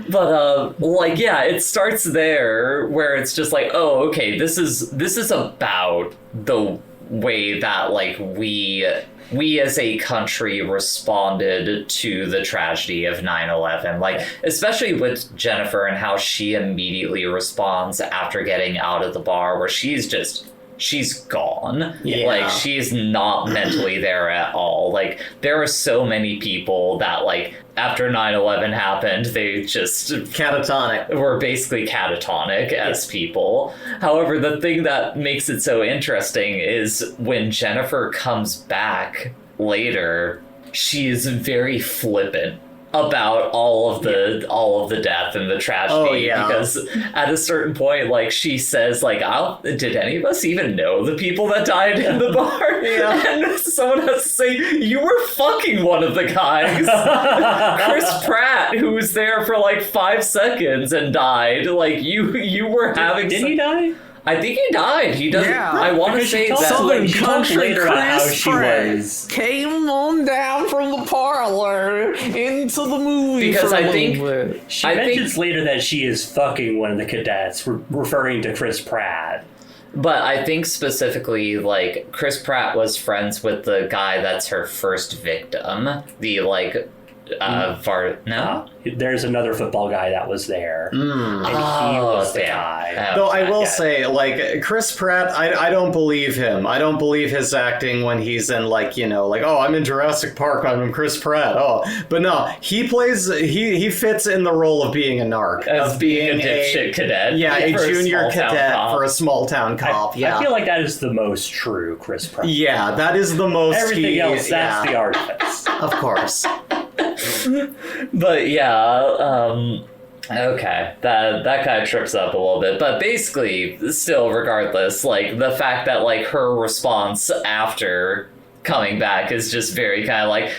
But it starts there where it's just like, oh, okay, this is about the way that like we as a country responded to the tragedy of 9/11, like especially with Jennifer and how she immediately responds after getting out of the bar, where she's gone. Yeah. Like, she's not mentally there at all. Like, there are so many people that, like, after 9/11 happened, they just... Catatonic. Were basically catatonic as people. However, the thing that makes it so interesting is when Jennifer comes back later, she is very flippant about all of the death and the tragedy, because at a certain point, like, she says, like, did any of us even know the people that died in the bar? And someone has to say, you were fucking one of the guys. Chris Pratt, who was there for like 5 seconds and died, like, you were having... Did he die? I think he died. He doesn't. Yeah. I want to say that. Southern she talked Country later about how Chris she Pratt was. came on down from the parlor into the movie Because for a I think- little bit. She I mentions later that she is fucking one of the cadets, referring to Chris Pratt. But I think specifically, like, Chris Pratt was friends with the guy that's her first victim. The, like, no? There's another football guy that was there. And he was the guy. Though I will say, like, Chris Pratt, I don't believe him. I don't believe his acting when he's in, like, like, oh, I'm in Jurassic Park, I'm Chris Pratt. Oh, but no, he fits in the role of being a narc. As of being a dipshit cadet. Yeah, a for junior small-town cadet cop. for a small town cop. I feel like that is the most true Chris Pratt. Yeah, that is the most... Everything else, that's the artifice. Of course. But okay, that kind of trips up a little bit. But basically, still, regardless, like, the fact that, like, her response after coming back is just very kind of like,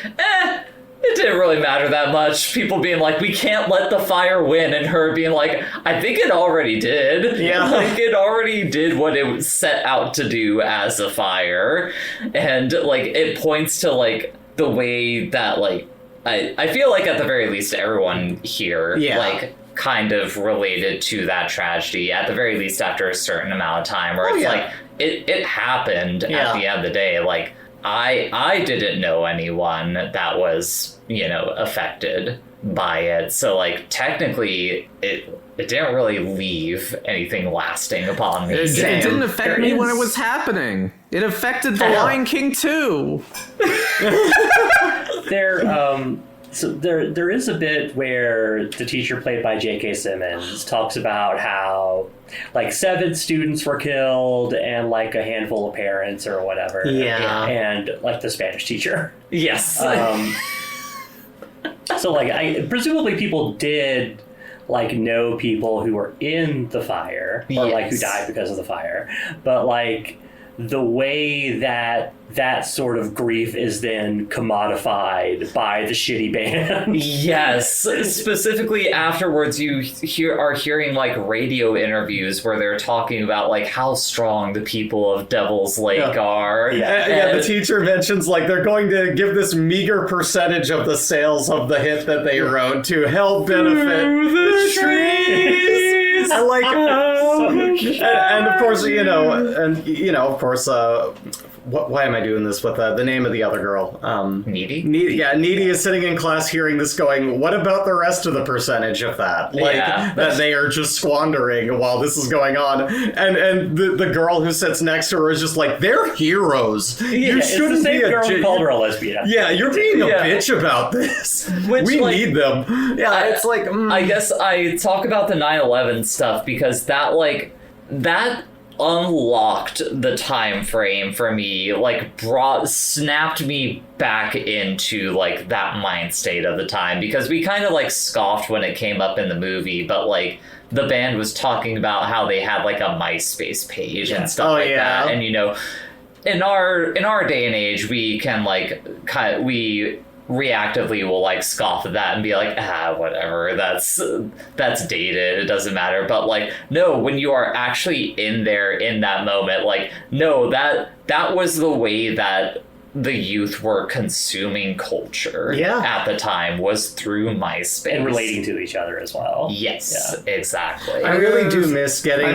it didn't really matter that much. People being like, we can't let the fire win, and her being like, I think it already did. Yeah. Like, it already did what it was set out to do as a fire. And, like, it points to, like, the way that, like, I feel like at the very least everyone here, like, kind of related to that tragedy, at the very least after a certain amount of time, where like, it happened at the end of the day. Like, I didn't know anyone that was, affected by it. So, like, technically, it didn't really leave anything lasting upon me. It didn't affect There me when is- it was happening. It affected The Lion King too. There is a bit where the teacher played by J.K. Simmons talks about how like 7 students were killed and like a handful of parents or whatever. Yeah. And like the Spanish teacher. Yes. So like presumably people did like know people who were in the fire or like who Yes. died because of the fire, but like the way that sort of grief is then commodified by the shitty band. Yes, specifically afterwards you are hearing like radio interviews where they're talking about like how strong the people of Devil's Lake are. Yeah, the teacher mentions like they're going to give this meager percentage of the sales of the hit that they wrote to help benefit the trees. I like, and of course, of course, why am I doing this with the name of the other girl? Needy? Needy is sitting in class hearing this going, what about the rest of the percentage of that? Like, that they are just squandering while this is going on. And the girl who sits next to her is just like, they're heroes. You it's the shouldn't same be a... girl who called her a lesbian. Yeah, you're being a bitch about this. Which, we like, need them. Yeah, it's like... I guess I talk about the 9/11 stuff because that unlocked the time frame for me, like snapped me back into like that mind state of the time, because we kind of like scoffed when it came up in the movie, but like the band was talking about how they had like a MySpace page and stuff that, and in our day and age we can like we reactively will like scoff at that and be like, whatever, that's dated, it doesn't matter. But like, no, when you are actually in there in that moment, like, no, that was the way that the youth were consuming culture at the time, was through MySpace. And relating to each other as well. Yes, exactly. I really do miss getting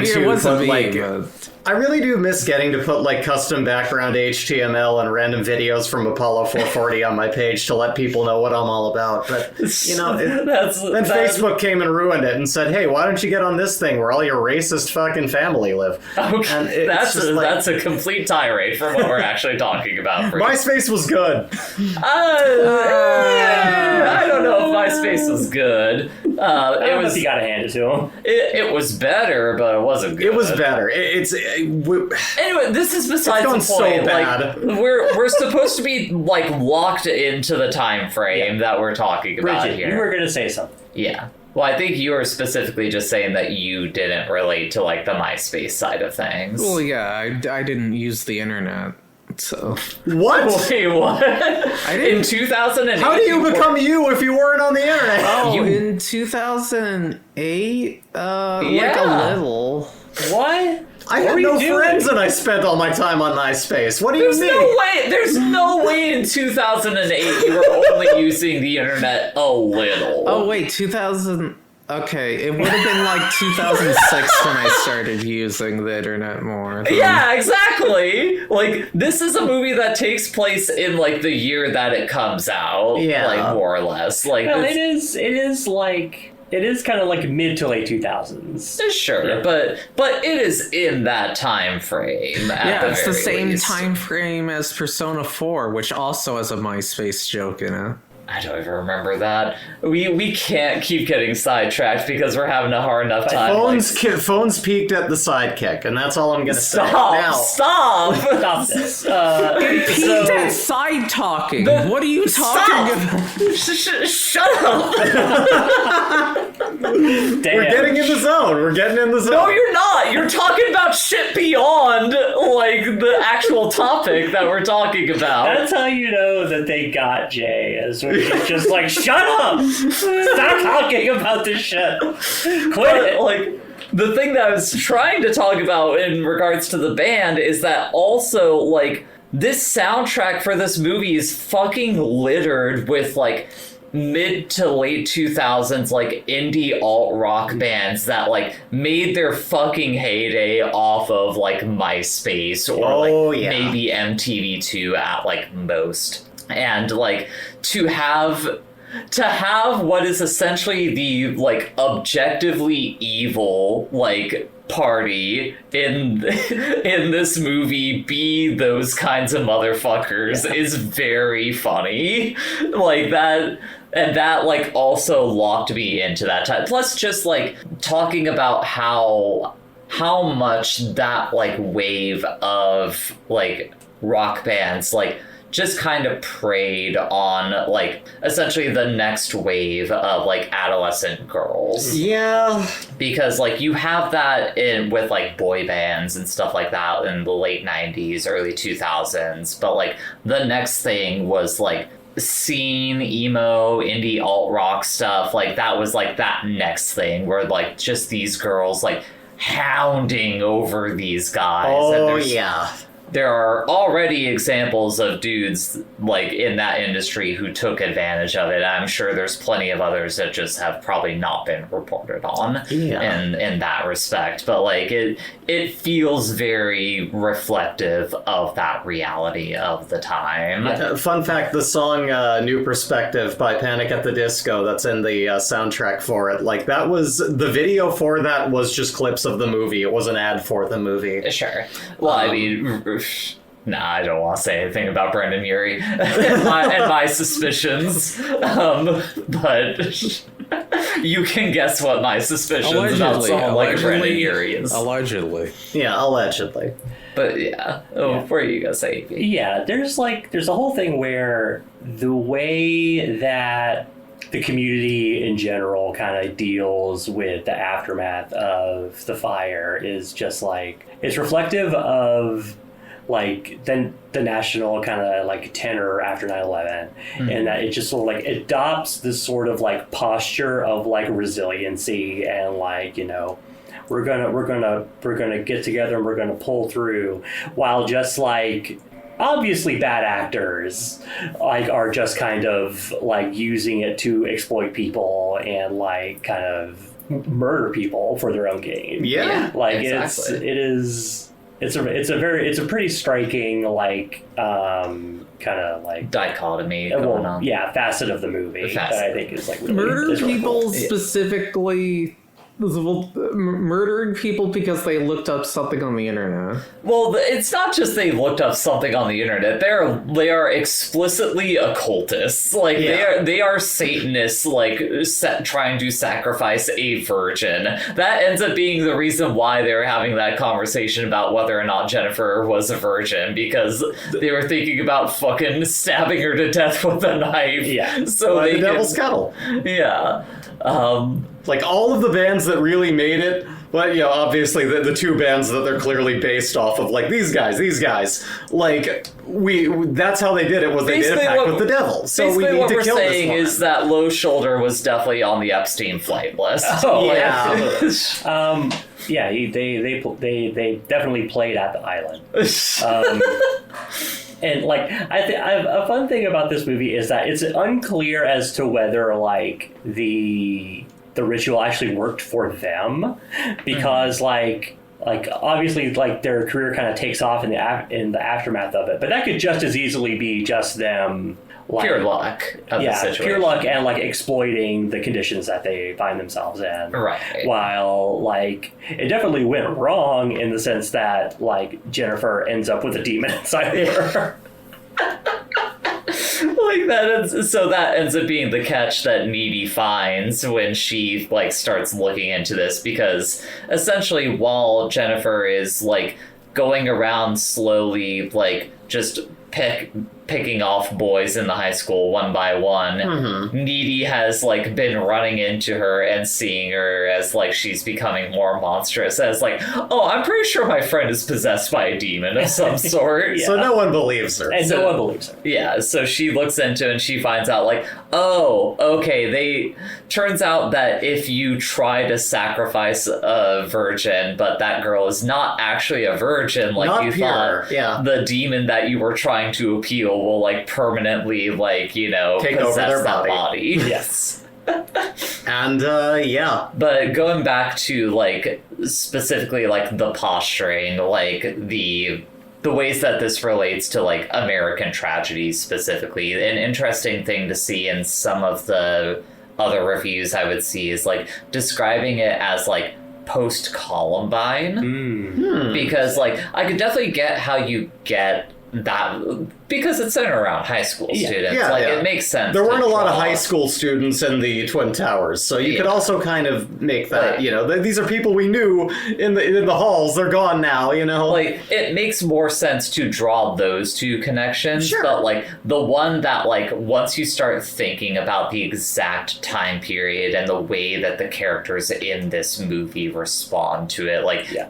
I really do miss getting to put like custom background HTML and random videos from Apollo 440 on my page to let people know what I'm all about. But then Facebook came and ruined it and said, "Hey, why don't you get on this thing where all your racist fucking family live?" Okay, that's a complete tirade from what we're actually talking about. MySpace was good. I don't know if MySpace was good. It was. You gotta hand it to him. It was better, but it wasn't good. It was better. Anyway, this is besides the point. So bad. Like, we're supposed to be like locked into the time frame that we're talking about Bridget, here. you were gonna say something. Yeah. Well, I think you were specifically just saying that you didn't relate to like the MySpace side of things. Well, yeah, I didn't use the internet, so... What? Wait, what? In 2008? How do you become you if you weren't on the internet? Oh, in 2008? Like a little. What? I had no friends and I spent all my time on MySpace. What do you mean? There's no way in 2008 you were only using the internet a little. Oh, wait, 2000... Okay, it would have been like 2006 when I started using the internet more. Yeah, exactly. Like, this is a movie that takes place in like the year that it comes out. Yeah. Like, more or less. Like, Well, it is kind of like mid to late 2000s. Sure, Yeah. but it is in that time frame. It's the same time frame as Persona 4, which also has a MySpace joke in it. I don't even remember that. We can't keep getting sidetracked because we're having a hard enough time. Phones peaked at the sidekick, and that's all I'm gonna say. Stop this. Peaked at side talking. What are you talking about? Shut up! We're getting in the zone. We're getting in the zone. No, you're not. You're talking about shit beyond like the actual topic that we're talking about. That's how you know that they got Jay, is when he's just like, shut up! Stop talking about this shit! Quit it! Like, the thing that I was trying to talk about in regards to the band is that also, like, this soundtrack for this movie is fucking littered with, like, mid to late 2000s, like, indie alt-rock bands that, like, made their fucking heyday off of, like, MySpace or, maybe MTV2 at, like, most. And, like, to have to have what is essentially the like objectively evil like party in this movie be those kinds of motherfuckers is very funny. Like that. And that, like, also locked me into that time. Plus, just, like, talking about how much that, like, wave of, like, rock bands, like, just kind of preyed on, like, essentially the next wave of, like, adolescent girls. Yeah. Because, like, you have that with, like, boy bands and stuff like that in the late 90s, early 2000s. But, like, the next thing was, like, scene emo indie alt rock stuff. Like that was like that next thing where like just these girls like hounding over these guys. Oh yeah. There are already examples of dudes like in that industry who took advantage of it. I'm sure there's plenty of others that just have probably not been reported on in that respect. But like it feels very reflective of that reality of the time. Fun fact, the song New Perspective by Panic at the Disco that's in the soundtrack for it, like that was the video for that was just clips of the movie. It was an ad for the movie. Sure. Well, I mean, nah, I don't want to say anything about Brendan Urie and my suspicions. But you can guess what my suspicions about someone like Brendan Urie is. Allegedly. Yeah, allegedly. But yeah, what are you gonna say? Yeah, there's a whole thing where the way that the community in general kind of deals with the aftermath of the fire is just like, it's reflective of like the national kind of like tenor after 9/11, and that it just sort of like adopts this sort of like posture of like resiliency and like, you know, we're gonna get together and we're gonna pull through, while just like obviously bad actors like are just kind of like using it to exploit people and like kind of murder people for their own gain. Yeah, like exactly. It's a pretty striking like kind of like Dichotomy going on. Yeah, facet of the movie that I think is like really, Murder really people cool. specifically. Murdering people because they looked up something on the internet. Well, it's not just they looked up something on the internet. They are explicitly occultists. Like they are Satanists. Like trying to sacrifice a virgin. That ends up being the reason why they were having that conversation about whether or not Jennifer was a virgin, because they were thinking about fucking stabbing her to death with a knife. Yeah. So the Devil's Cuddle. Yeah. Like all of the bands that really made it, but you know, obviously the two bands that they're clearly based off of, like these guys, like that's how they did it. Was they did it back with the devil? So we need to kill this one. What we're saying is that Low Shoulder was definitely on the Epstein flight list. Oh yeah. Yeah, they definitely played at the island. And like a fun thing about this movie is that it's unclear as to whether like the ritual actually worked for them, because like obviously like their career kind of takes off in the aftermath of it, but that could just as easily be just them like pure luck of the situation. Pure luck and like exploiting the conditions that they find themselves in. Right. While like it definitely went wrong in the sense that like Jennifer ends up with a demon inside of her. Like that ends up being the catch that Needy finds when she like starts looking into this, because essentially while Jennifer is like going around slowly like just picking off boys in the high school one by one, Needy has like been running into her and seeing her as like she's becoming more monstrous, as like, oh, I'm pretty sure my friend is possessed by a demon of some sort. So no one believes her. And no one believes her. Yeah, so she looks into it and she finds out like, oh, okay, turns out that if you try to sacrifice a virgin, but that girl is not actually a virgin like Not you pure, thought, yeah. the demon that you were trying to appeal will like permanently like, you know, Take possess over their that body. Yes. And yeah. But going back to like specifically like the posturing, like the the ways that this relates to like American tragedies specifically. An interesting thing to see in some of the other reviews I would see is like describing it as like post-Columbine, because like I could definitely get how you get that, because it's centered around high school students. It makes sense. There weren't a lot of high school students in the Twin Towers, so you could also kind of make that, these are people we knew in the halls. They're gone now, Like, it makes more sense to draw those two connections, but like the one that like once you start thinking about the exact time period and the way that the characters in this movie respond to it,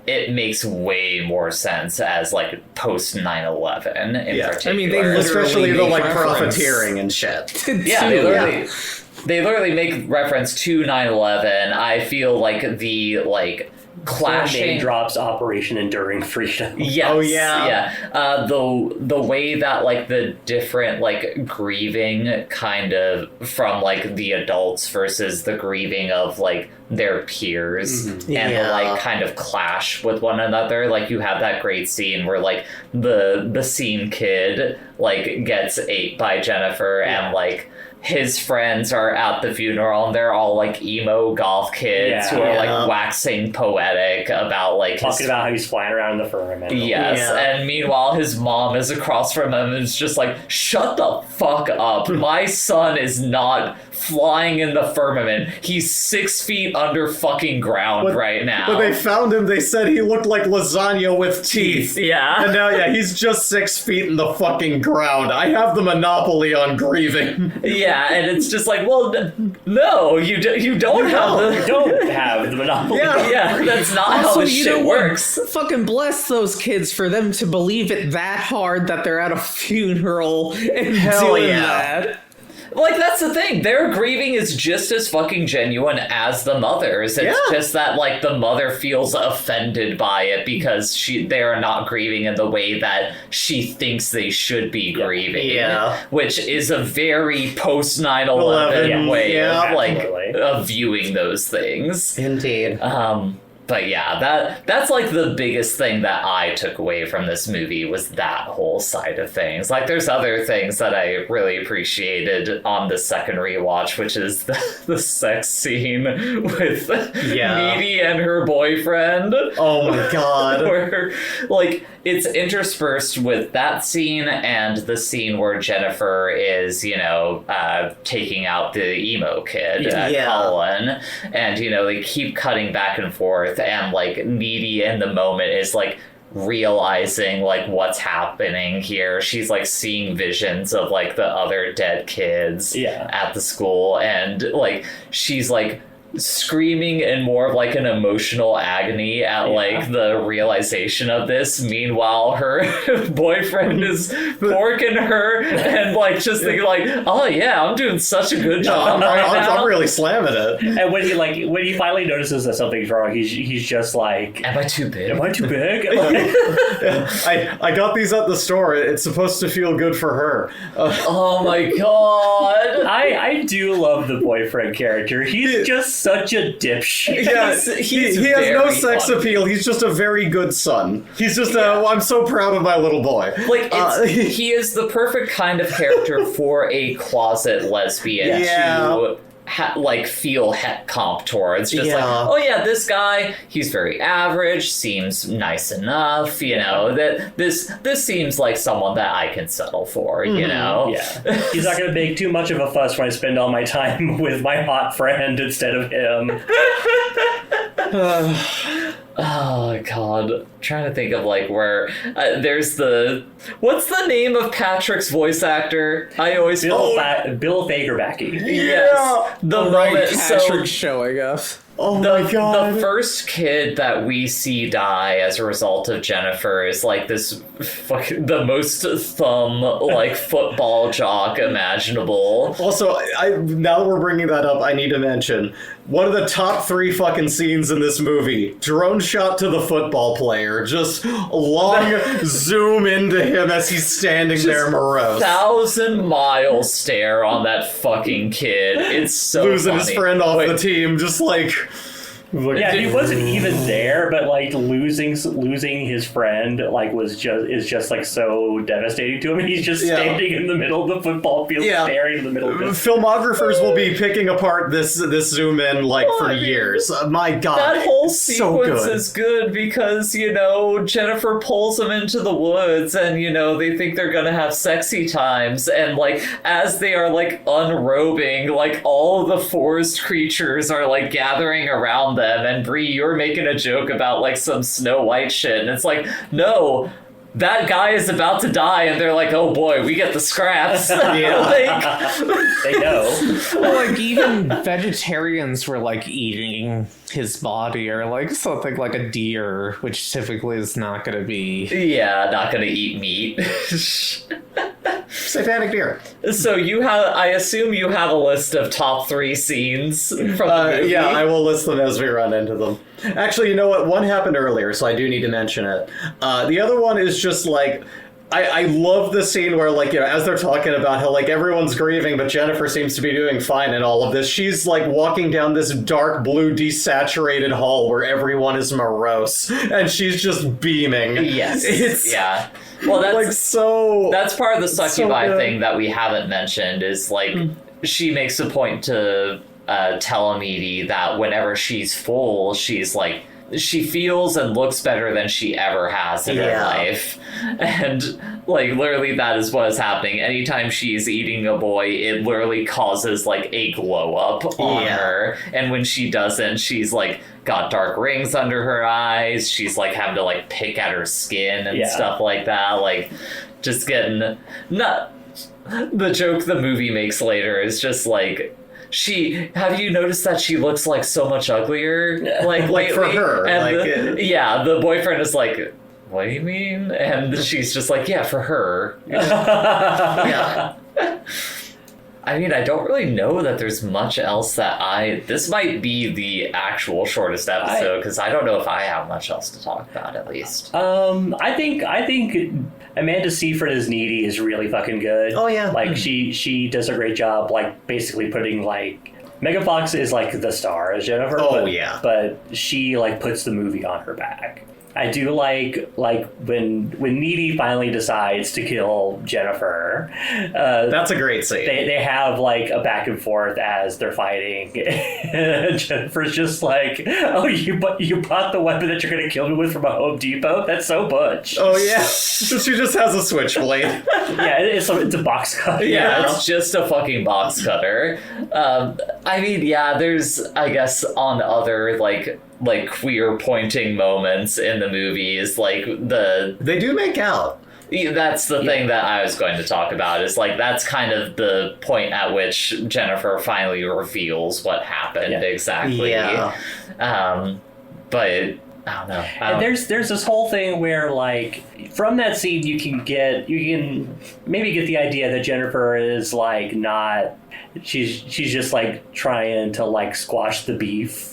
it makes way more sense as like post 9/11 in particular. I mean, they especially the like reference. profiteering and shit. They literally make reference to 9/11. I feel like the like clashing name drops Operation Enduring Freedom. Yes. Oh yeah. The way that like the different like grieving kind of from like the adults versus the grieving of like their peers and the like kind of clash with one another. Like you have that great scene where like the scene kid like gets ate by Jennifer and like his friends are at the funeral and they're all like emo goth kids who are like waxing poetic about like talking about how he's flying around in the firmament. Yes, and meanwhile his mom is across from him and is just like, shut the fuck up. My son is not flying in the firmament. He's 6 feet under fucking ground right now. When they found him, they said he looked like lasagna with teeth. Yeah. And now, he's just 6 feet in the fucking ground. I have the monopoly on grieving. Yeah, and it's just like, well, no, you don't have the... You don't have the monopoly. Yeah, that's not how this shit works. Fucking bless those kids for them to believe it that hard that they're at a funeral and doing that. Like, that's the thing. Their grieving is just as fucking genuine as the mother's. It's just that, like, the mother feels offended by it because they are not grieving in the way that she thinks they should be grieving. Yeah. Which is a very post 9/11 way of viewing those things. Indeed. But yeah, that's like the biggest thing that I took away from this movie was that whole side of things. Like there's other things that I really appreciated on the second rewatch, which is the sex scene with Needy and her boyfriend. Oh my god. Where like it's interspersed with that scene and the scene where Jennifer is, taking out the emo kid, Colin. And, they keep cutting back and forth. And, like, Needy in the moment is, like, realizing, like, what's happening here. She's, like, seeing visions of, like, the other dead kids at the school. And, like, she's, like, screaming in more of like an emotional agony at like the realization of this. Meanwhile, her boyfriend is porking her and like just thinking like, oh yeah, I'm doing such a good job I'm really slamming it. And when he finally notices that something's wrong, he's just like, am I too big? Am I too big? I got these at the store. It's supposed to feel good for her. Oh my god. I do love the boyfriend character. He's just such a dipshit. Yeah, he has no sex appeal. He's just a very good son. He's just I'm so proud of my little boy. Like he is the perfect kind of character for a closet lesbian to feel het comp towards. Just like, oh yeah, this guy, he's very average, seems nice enough, that this seems like someone that I can settle for, Yeah. He's not gonna make too much of a fuss when I spend all my time with my hot friend instead of him. Oh god, I'm trying to think of like where there's what's the name of Patrick's voice actor? I always Bill Fagerbacky. Yes, the moment Patrick showing us. Oh my god. The first kid that we see die as a result of Jennifer is like this the most thumb like football jock imaginable. Also, now that we're bringing that up, I need to mention one of the top 3 fucking scenes in this movie. Drone shot to the football player. Just long zoom into him as he's standing there morose. 1,000-mile stare on that fucking kid. It's so losing funny. his friend off the team, just like... Yeah, he wasn't even there, but like losing his friend like is just like so devastating to him. And he's just standing in the middle of the football field, staring in the middle of it. Filmographers will be picking apart this zoom in like for years. My God, that whole so sequence good. is good because Jennifer pulls him into the woods, and they think they're gonna have sexy times, and like as they are like unrobing, like all of the forest creatures are like gathering around them. And Bree, you're making a joke about like some Snow White shit, and it's like, no, that guy is about to die, and they're like, oh boy, we get the scraps. They know. Well, like even vegetarians were like eating his body, or like something like a deer, which typically is not going to be. Yeah, not gonna eat meat. Satanic deer. So I assume you have a list of top 3 scenes from the movie. Yeah, I will list them as we run into them. Actually, you know what? One happened earlier, so I do need to mention it. The other one is just like, I love the scene where, like, as they're talking about how, like, everyone's grieving, but Jennifer seems to be doing fine in all of this. She's, like, walking down this dark blue desaturated hall where everyone is morose, and she's just beaming. Yes. Yeah. Well, that's part of the succubi thing that we haven't mentioned is, like, she makes a point to tell Amity that whenever she's full, she's, like, she feels and looks better than she ever has in her life. And, like, literally that is what is happening. Anytime she's eating a boy, it literally causes, like, a glow up on her. And when she doesn't, she's, like, got dark rings under her eyes. She's, like, having to, like, pick at her skin and stuff like that. Like, just getting... The joke the movie makes later is just, like... have you noticed that she looks like so much uglier? Like for her. And the boyfriend is like, what do you mean? And she's just like, yeah, for her. Yeah. I mean, I don't really know that there's much else this might be the actual shortest episode, because I don't know if I have much else to talk about, at least. I think Amanda Seyfried as Needy is really fucking good. Oh, yeah. Like, she does a great job, like, basically putting, like... Megan Fox is, like, the star as Jennifer. Oh, But she, like, puts the movie on her back. I do like when Needy finally decides to kill Jennifer. That's a great scene. They have like a back and forth as they're fighting. Jennifer's just like, "Oh, you bought the weapon that you're going to kill me with from a Home Depot? That's so butch." Oh yeah, she just has a switchblade. Yeah, it's a box cutter. Yeah, it's just a fucking box cutter. I mean, yeah, there's, I guess, on other like queer pointing moments in the movies, like they do make out. That's the thing that I was going to talk about, is like that's kind of the point at which Jennifer finally reveals what happened exactly. Yeah. But I don't know. And there's this whole thing where, like, from that scene you can maybe get the idea that Jennifer is like not, she's just like trying to like squash the beef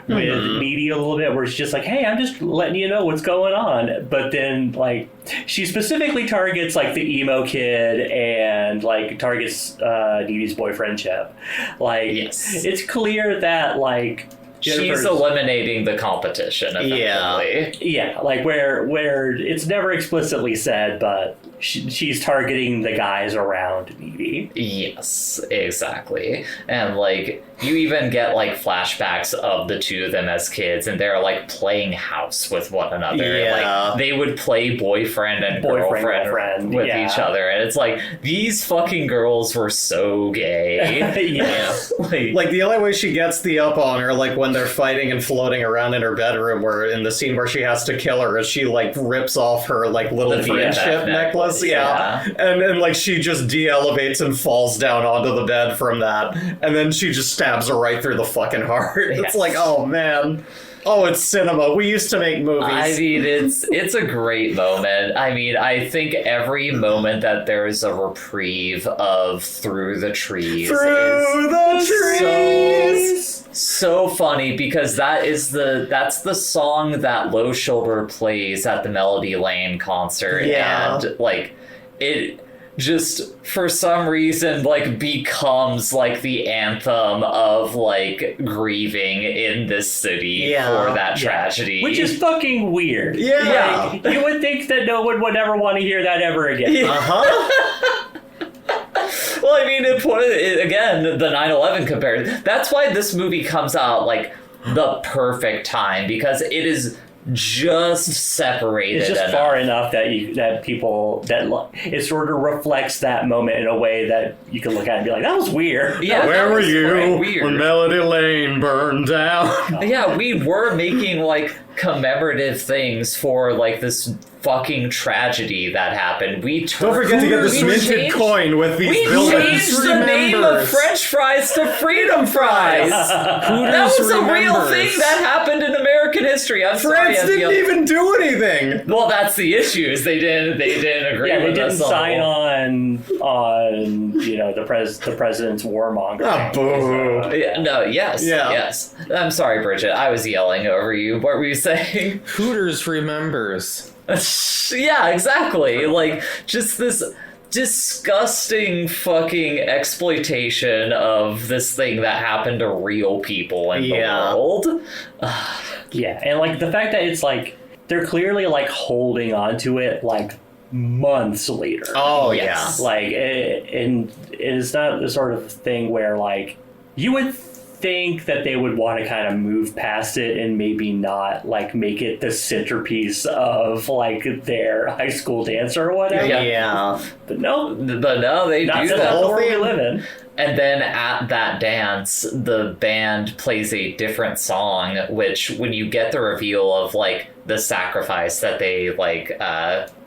with Needy a little bit, where it's just like, hey, I'm just letting you know what's going on. But then, like, she specifically targets, like, the emo kid and, like, targets Needy's boyfriend, Chip. Like, it's clear that, like, she's eliminating the competition, effectively. Yeah, like, where it's never explicitly said, but she's targeting the guys around Needy. Yes, exactly. And, like, you even get, like, flashbacks of the two of them as kids, and they're, like, playing house with one another. Yeah. Like, they would play boyfriend and girlfriend with each other, and it's like, these fucking girls were so gay. Like, the only way she gets the up on her, like, when they're fighting and floating around in her bedroom, where in the scene where she has to kill her, is she, like, rips off her, like, little friendship necklace. Yeah. And like, she just de-elevates and falls down onto the bed from that, and then she just stabs her right through the fucking heart. It's like, oh man. Oh, it's cinema. We used to make movies. I mean, it's a great moment. I mean, I think every moment that there's a reprieve of Through the Trees is so funny, because that's the song that Low Shoulder plays at the Melody Lane concert. Yeah. And, like, just for some reason like becomes like the anthem of like grieving in this city for that tragedy, which is fucking weird. Yeah. Like, you would think that no one would ever want to hear that ever again. Well, I mean, again, the 9/11 comparison. That's why this movie comes out like the perfect time, because it is just separated. It's just far enough that it sort of reflects that moment in a way that you can look at it and be like, that was weird. Yeah, Where were you weird. when Melody Lane burned down? Yeah, we were making like commemorative things for like this fucking tragedy that happened. Don't forget to get this minted coin with these We buildings. changed the name of French fries to Freedom Fries. That was a real thing that happened in American history. I'm sorry. France didn't even do anything. Well, that's the issue. They didn't agree. Yeah, they with didn't us sign on the president's warmongering. Ah, boo. Yes. I'm sorry, Bridget. I was yelling over you. What were you saying? Hooters remembers. Yeah, exactly. Like, just this disgusting fucking exploitation of this thing that happened to real people in the world. Yeah, and like the fact that it's like they're clearly like holding on to it like months later. Oh, yeah. Like, and it's not the sort of thing where like you would think that they would want to kind of move past it and maybe not like make it the centerpiece of like their high school dance or whatever. Yeah. But no, they not do the that. whole world we live in. And then at that dance, the band plays a different song, which when you get the reveal of like the sacrifice that they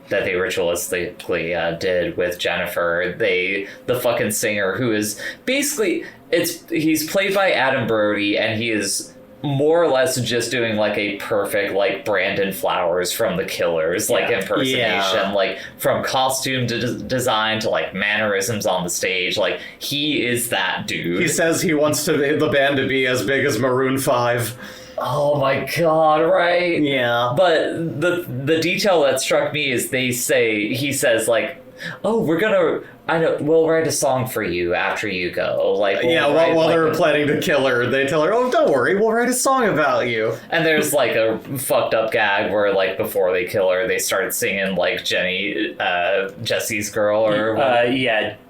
ritualistically did with Jennifer, the fucking singer, who is basically he's played by Adam Brody, and he is more or less just doing like a perfect like Brandon Flowers from The Killers like impersonation, like from costume to design to like mannerisms on the stage. Like, he is that dude. He says he wants the band to be as big as Maroon 5. Oh my god, right? Yeah. But the detail that struck me is he says like, oh, we'll write a song for you after you go. Like, while they were planning to kill her, they tell her, oh, don't worry, we'll write a song about you. And there's like a fucked up gag where like before they kill her, they started singing like Jesse's Girl or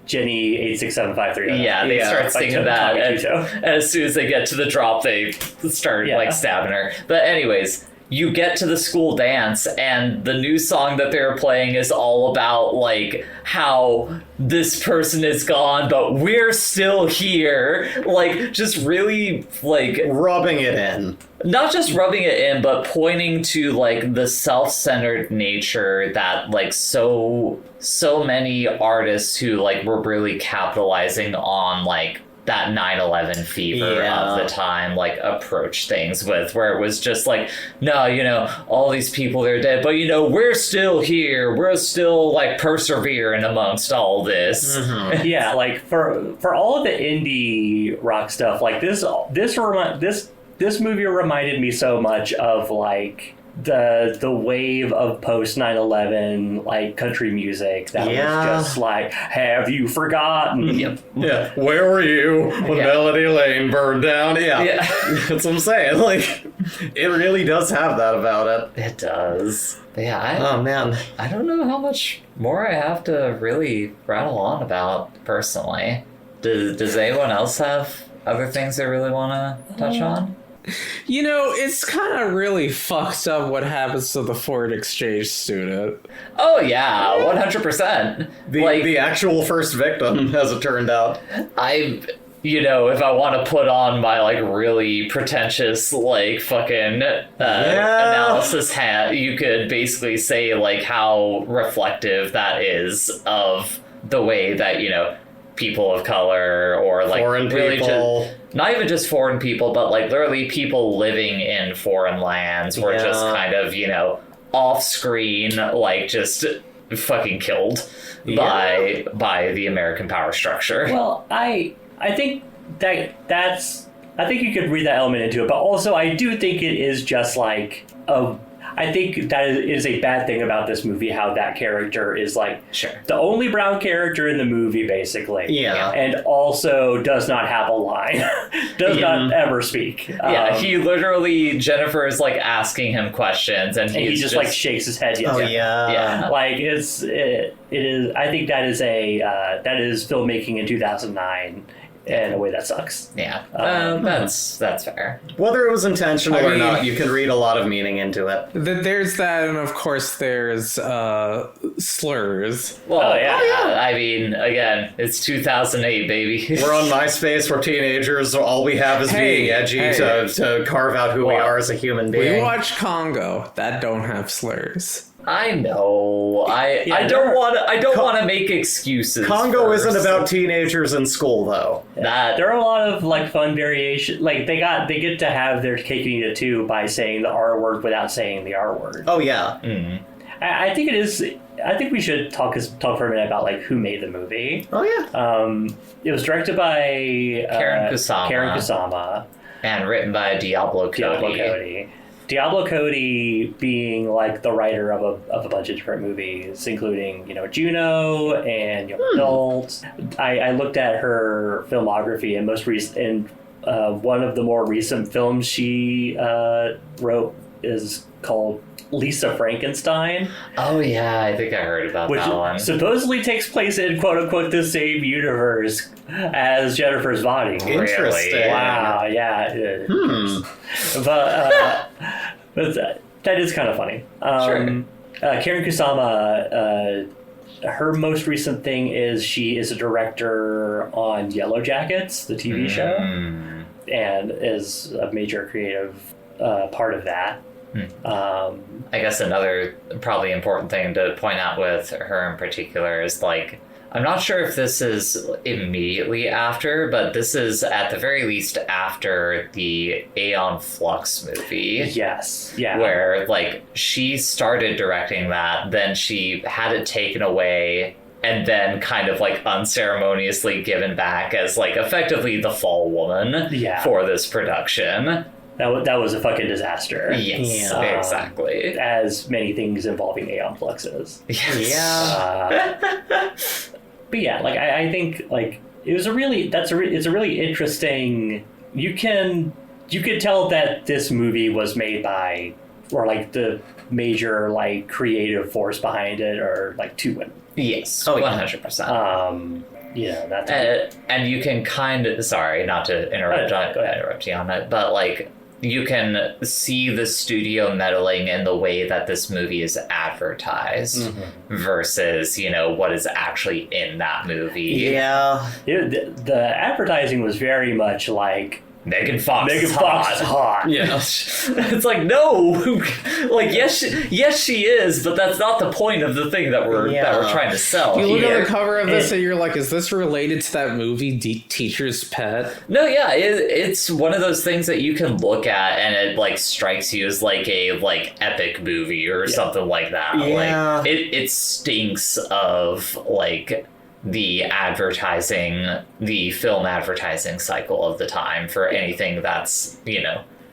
Jenny 86753. Yeah, they start singing that, and as soon as they get to the drop, they start like stabbing her. But anyways, you get to the school dance, and the new song that they're playing is all about like how this person is gone, but we're still here. Like, just really like rubbing it in. Not just rubbing it in, but pointing to like the self-centered nature that like so many artists who like were really capitalizing on like that 9/11 fever of the time like approach things with, where it was just like, no, all these people, they're dead, but we're still here, we're still like persevering amongst all this. Yeah, like for all of the indie rock stuff, like this movie reminded me so much of like the wave of post 9/11 like country music that was just like, have you forgotten? Yeah. Where were you when Melody Lane burned down? That's what I'm saying. Like, it really does have that about it. It does. Yeah. Oh man, I don't know how much more I have to really rattle on about personally. Does anyone else have other things they really want to touch on? It's kind of really fucked up what happens to the foreign exchange student. Oh, yeah, 100%. The actual first victim, as it turned out. If I want to put on my, like, really pretentious, like, fucking analysis hat, you could basically say, like, how reflective that is of the way that, people of color or, like, foreign really people. Not even just foreign people, but like literally people living in foreign lands were just kind of, off screen, like just fucking killed by the American power structure. Well, I think I think you could read that element into it, but also I do think it is just like I think that is a bad thing about this movie, how that character is like Sure. the only brown character in the movie, basically. Yeah. And also does not have a line, does not ever speak. Yeah, he literally, Jennifer is like asking him questions, and he just like shakes his head. Yes, Oh yes. yeah. Yeah. Like it is. I think that is filmmaking in 2009 in a way that sucks. Yeah, that's fair. Whether it was intentional I or mean- not, you can read a lot of meaning into it. There's that, and of course there's slurs. Well, Oh, yeah. I mean, again, it's 2008, baby. We're on MySpace. We're teenagers. So all we have is Hey, being edgy hey. to carve out who we What? are as a human We being. watch Congo. That don't have slurs. I know. I Yeah, don't want to make excuses. Congo first. isn't about teenagers in school, though. that. There are a lot of like fun variation. Like they get to have their cake and eat it too by saying the R word without saying the R word. Oh yeah. I think it is. I think we should talk for a minute about like who made the movie. Oh yeah. It was directed by Karyn Kusama. Karyn Kusama. And written by Diablo Cody. Diablo Cody being like the writer of a bunch of different movies, including Juno and Young Adult. I looked at her filmography, and one of the more recent films she wrote is called Lisa Frankenstein, Oh yeah, I think I heard about which that one. supposedly takes place in quote unquote the same universe as Jennifer's Body. Interesting. Wow, yeah. But that is kind of funny. Sure. Karyn Kusama, her most recent thing is she is a director on Yellow Jackets, the TV show, and is a major creative part of that. I guess another probably important thing to point out with her in particular is like, I'm not sure if this is immediately after, but this is at the very least after the Aeon Flux movie. Yes, yeah. Where like she started directing that, then she had it taken away, and then kind of like unceremoniously given back as like effectively the fall woman for this production. That was a fucking disaster. Yes, Yeah. exactly. As many things involving Aeon Flux is. Yes. Yeah. But yeah, like I think like it's a really interesting. You could tell that this movie was made by, or like the major like creative force behind it, or like two women. Yes. Oh, yeah. 100%. That's And you can kind of, sorry, not to interrupt, Go ahead. interrupt you on it, but like you can see the studio meddling in the way that this movie is advertised versus, what is actually in that movie. Yeah. the advertising was very much like Megan Fox Megan is Fox is hot. hot. Yeah. It's like, no. Like, yes, she is, but that's not the point of the thing that we're trying to sell. You look here. at the cover of this and you're like, is this related to that movie Teacher's Pet? No, yeah, it's one of those things that you can look at and it like strikes you as like a epic movie or something like that. Yeah. Like it stinks of like the film advertising cycle of the time for anything that's,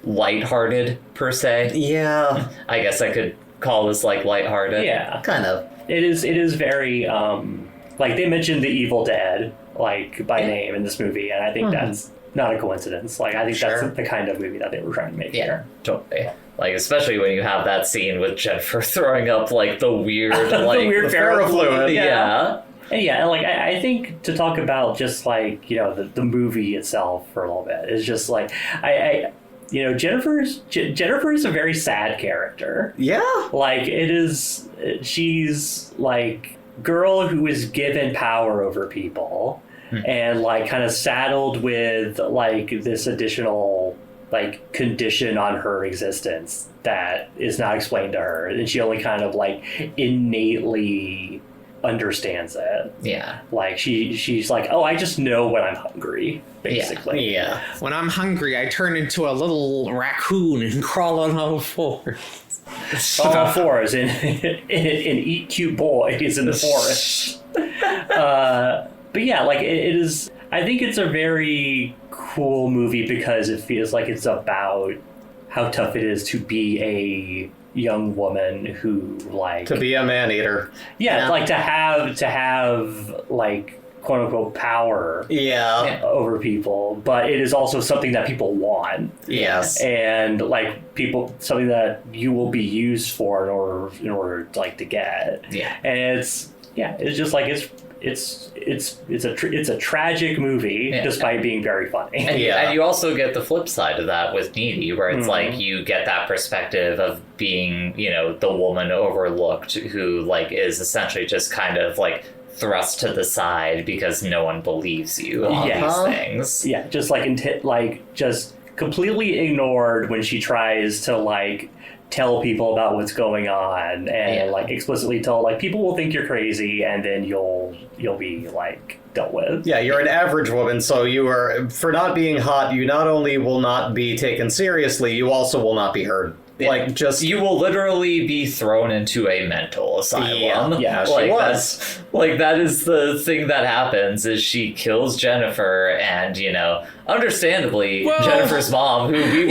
lighthearted per se. Yeah. I guess I could call this like lighthearted. Yeah, Kind of. it is very like they mentioned the Evil Dead like by name in this movie, and I think that's not a coincidence. Like I think that's the kind of movie that they were trying to make here. Totally. Like, especially when you have that scene with Jennifer throwing up like the weird The weird ferrofluid. Yeah. And yeah, like I think to talk about just like the movie itself for a little bit is just like Jennifer is a very sad character. Yeah. Like she's like girl who is given power over people and like kind of saddled with like this additional like condition on her existence that is not explained to her, and she only kind of like innately understands it. Yeah. Like she's like, oh, I just know when I'm hungry, basically. Yeah. When I'm hungry, I turn into a little raccoon and crawl on all fours. All fours and eat cute boys in the forest. But yeah, like it is. I think it's a very cool movie because it feels like it's about how tough it is to be a young woman who like To be a man-eater. yeah, like to have like quote unquote power Yeah. over people, but it is also something that people want. Yes. And like something that you will be used for in order like to get. Yeah. And it's just like it's a tragic movie despite being very funny. And you also get the flip side of that with Needy, where it's like you get that perspective of being, the woman overlooked who like is essentially just kind of like thrust to the side because no one believes you on these things. Yeah, just just completely ignored when she tries to like tell people about what's going on and like explicitly tell like people will think you're crazy and then you'll be like dealt with. Yeah, you're an average woman, so you are, for not being hot, you not only will not be taken seriously, you also will not be heard. Like, just... You will literally be thrown into a mental asylum. Yeah, she was. That is the thing that happens, is she kills Jennifer, and, understandably, Jennifer's mom, who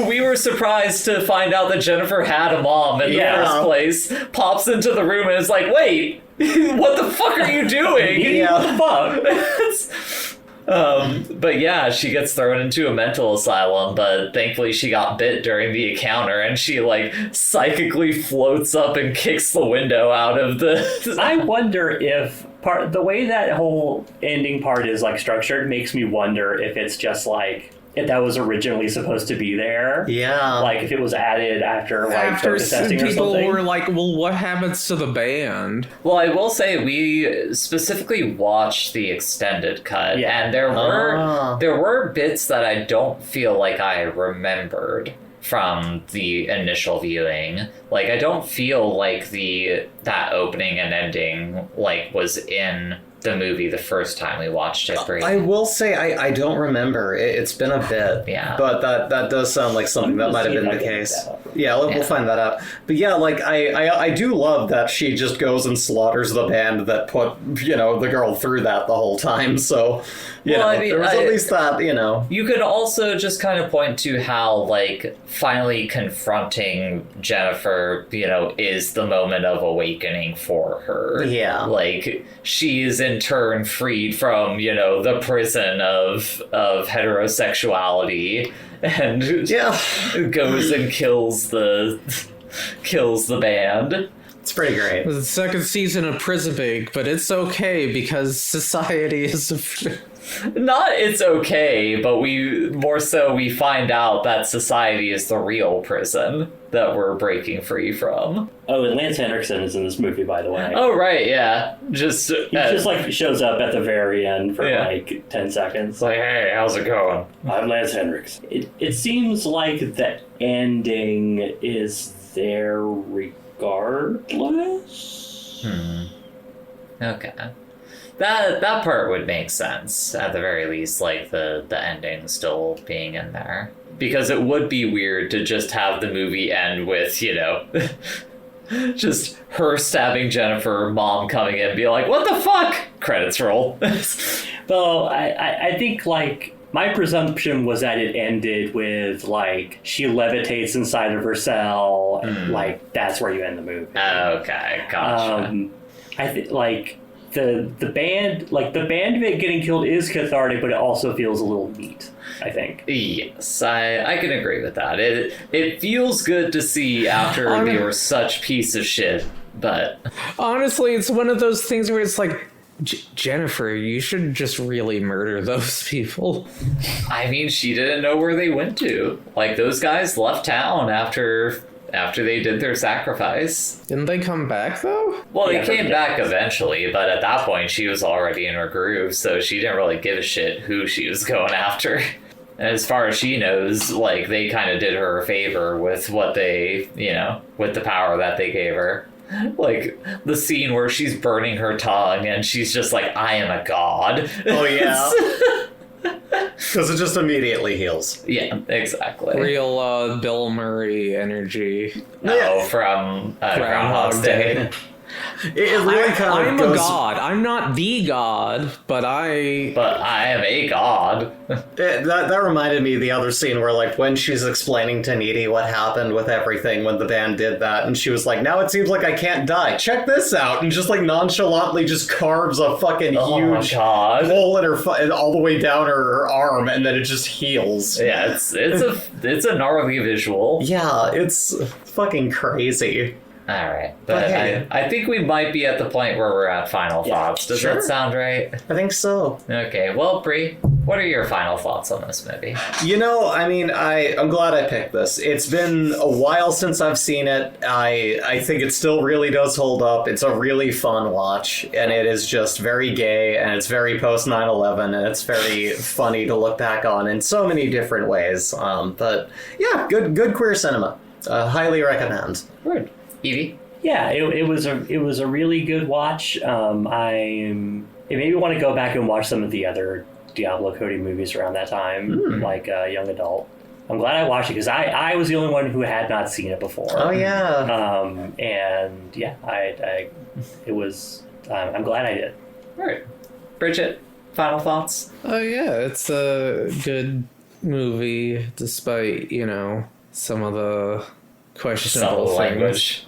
we were surprised to find out that Jennifer had a mom in the first place, pops into the room and is like, wait, what the fuck are you doing? What the fuck? But yeah, she gets thrown into a mental asylum, but thankfully she got bit during the encounter and she like psychically floats up and kicks the window out of the... I wonder if the way that whole ending part is like structured makes me wonder if it's just like, if that was originally supposed to be there. Yeah. Like if it was added after focus testing or people something. were like, well, what happens to the band? Well, I will say we specifically watched the extended cut, and there were bits that I don't feel like I remembered from the initial viewing. Like, I don't feel like that opening and ending like was in the movie the first time we watched it. I will say I don't remember. It's been a bit. Yeah. But that does sound like something that might have been the case. Yeah, we'll find that out. But yeah, like I do love that she just goes and slaughters the band that put, the girl through that the whole time. So, there was at least that, You could also just kind of point to how, like, finally confronting Jennifer, is the moment of awakening for her. Yeah. Like, she is in turn freed from, the prison of heterosexuality and goes and kills the band. It's pretty great. It was the second season of Prison Break, but it's okay because society is... Not it's okay, but we find out that society is the real prison that we're breaking free from. Oh, and Lance Henriksen is in this movie, by the way. Oh, right, yeah. He just like shows up at the very end for like 10 seconds. It's like, hey, how's it going? I'm Lance Henriksen. It seems like the ending is there regardless. Okay. That part would make sense, at the very least, like the ending still being in there. Because it would be weird to just have the movie end with, just her stabbing Jennifer, mom coming in and be like, what the fuck? Credits roll. Well, I think, like, my presumption was that it ended with, like, she levitates inside of her cell, and, like, that's where you end the movie. Okay, gotcha. I think, like... The band of it getting killed is cathartic, but it also feels a little neat, I think. Yes, I can agree with that. It feels good to see after they were such piece of shit, but... Honestly, it's one of those things where it's like, Jennifer, you should just really murder those people. I mean, she didn't know where they went to. Like, those guys left town after they did their sacrifice. Didn't they come back, though? Well, they came back eventually, but at that point, she was already in her groove, so she didn't really give a shit who she was going after. And as far as she knows, like, they kind of did her a favor with what they, with the power that they gave her. Like, the scene where she's burning her tongue, and she's just like, I am a god. Oh, yeah. Because it just immediately heals. Yeah, exactly. Real Bill Murray energy. Oh, from Groundhog's Day. It really kind of I'm goes... a god. I'm not the god, but I. But I am a god. That reminded me of the other scene where, like, when she's explaining to Needy what happened with everything when the band did that, and she was like, now it seems like I can't die. Check this out. And just, like, nonchalantly just carves a fucking huge hole in her all the way down her arm, and then it just heals. Yeah, it's a gnarly visual. Yeah, it's fucking crazy. All right, but hey. I think we might be at the point where we're at final thoughts. Does that sound right? I think so. Okay, well, Bree, what are your final thoughts on this movie? You know, I mean, I'm glad I picked this. It's been a while since I've seen it. I think it still really does hold up. It's a really fun watch, and it is just very gay, and it's very post 9/11, and it's very funny to look back on in so many different ways. But yeah, good queer cinema. Highly recommend. Word. Evie? Yeah, it was a really good watch. It made me want to go back and watch some of the other Diablo Cody movies around that time, like Young Adult. I'm glad I watched it because I was the only one who had not seen it before. Oh yeah. And yeah, it was. I'm glad I did. All right, Bridget. Final thoughts? Oh yeah, it's a good movie, despite some of the questionable things. Language.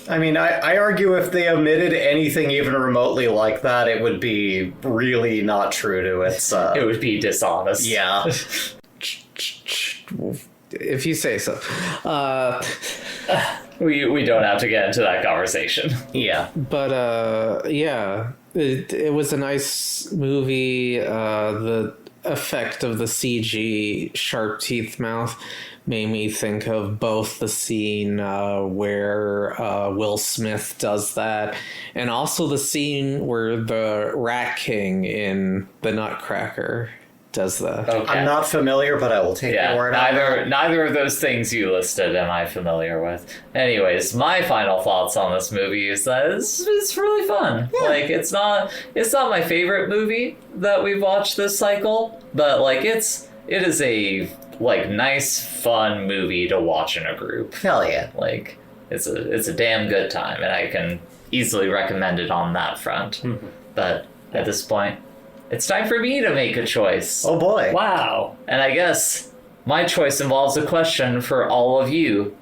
I mean, I argue if they omitted anything even remotely like that, it would be really not true to its... It would be dishonest. Yeah. If you say so. We don't have to get into that conversation. Yeah. But, yeah, it was a nice movie. The effect of the CG sharp teeth mouth made me think of both the scene where Will Smith does that, and also the scene where the Rat King in The Nutcracker does that. Okay. I'm not familiar, but I will take your word on that. Neither of those things you listed am I familiar with. Anyways, my final thoughts on this movie is that it's really fun. Yeah. Like, it's not my favorite movie that we've watched this cycle, but like it is a like nice fun movie to watch in a group. Hell yeah. Like it's a damn good time, and I can easily recommend it on that front. Mm-hmm. But at this point, it's time for me to make a choice. Oh boy. Wow. And I guess my choice involves a question for all of you.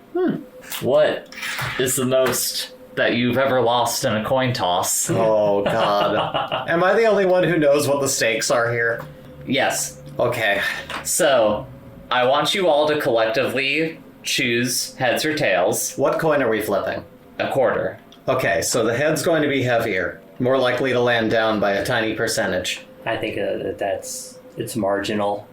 What is the most that you've ever lost in a coin toss? Oh god. Am I the only one who knows what the stakes are here? Yes. Okay. So, I want you all to collectively choose heads or tails. What coin are we flipping? A quarter. Okay, so the head's going to be heavier. More likely to land down by a tiny percentage. I think it's marginal.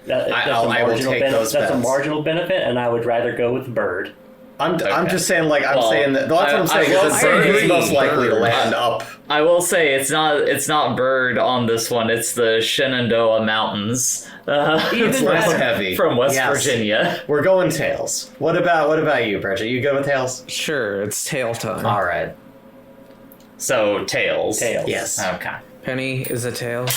I will take those That's bets. a marginal benefit, and I would rather go with Bird. I'm just saying, like, that's what I'm saying is that Bird is most likely to land up. I will say it's not Bird on this one. It's the Shenandoah Mountains. It's less heavy from West Virginia. We're going tails. What about you, Bridget? You good with tails? Sure, it's tail time. All right. So tails. Yes. Okay. Penny is a tail.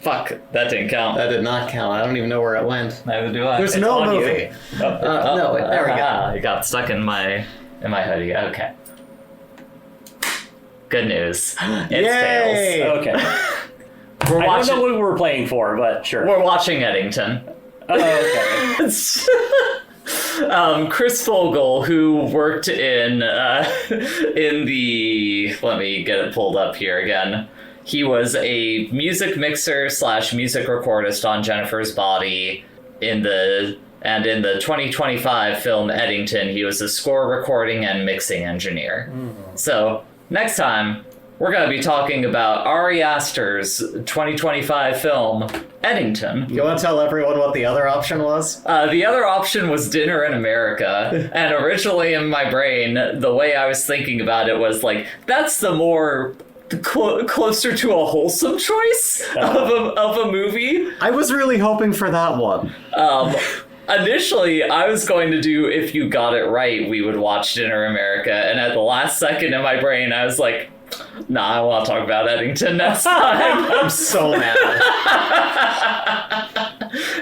Fuck, that didn't count. That did not count. I don't even know where it went. Neither do I. There's no movie. No, there we go. It got stuck in my hoodie. Okay. Good news. It's Yay! tails. Okay. I don't know what we were playing for, but sure. We're watching Eddington. Oh, okay. Chris Fogel, who worked in the... Let me get it pulled up here again. He was a music mixer / music recordist on Jennifer's Body. In the 2025 film Eddington, he was a score recording and mixing engineer. Mm-hmm. So, next time, we're going to be talking about Ari Aster's 2025 film, Eddington. You want to tell everyone what the other option was? The other option was Dinner in America. And originally in my brain, the way I was thinking about it was like, that's the more closer to a wholesome choice of a movie. I was really hoping for that one. Initially, I was going to do If You Got It Right, we would watch Dinner in America. And at the last second in my brain, I was like, nah, I want to talk about Eddington next time. I'm so mad.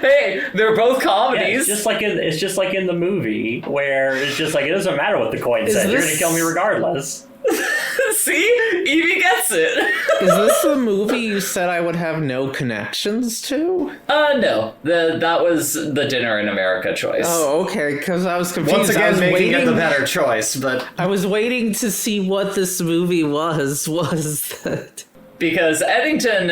Hey, they're both Yeah, comedies. it's just like in the movie where it's just like it doesn't matter what the coin says. You're gonna kill me regardless. See? Evie gets it. Is this the movie you said I would have no connections to? No. That was the Dinner in America choice. Oh, okay, because I was confused. Once I again, was making it the waiting- better choice, but I was waiting to see what this movie was that... Because Eddington,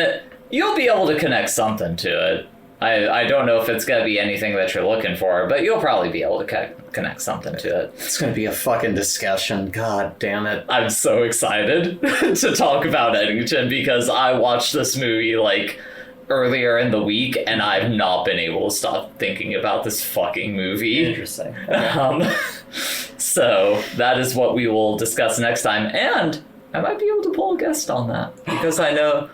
you'll be able to connect something to it. I don't know if it's going to be anything that you're looking for, but you'll probably be able to connect something to it. it's gonna be a fucking discussion. God damn it. I'm so excited to talk about Eddington because I watched this movie like earlier in the week and I've not been able to stop thinking about this fucking movie. Interesting. So that is what we will discuss next time, and I might be able to pull a guest on that because I know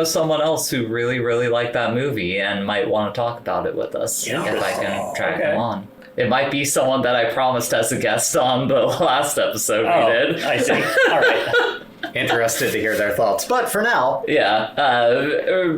someone else who really, really liked that movie and might want to talk about it with us if I can drag them on. It might be someone that I promised as a guest on the last episode we did. I see. All right. Interested to hear their thoughts. But for now,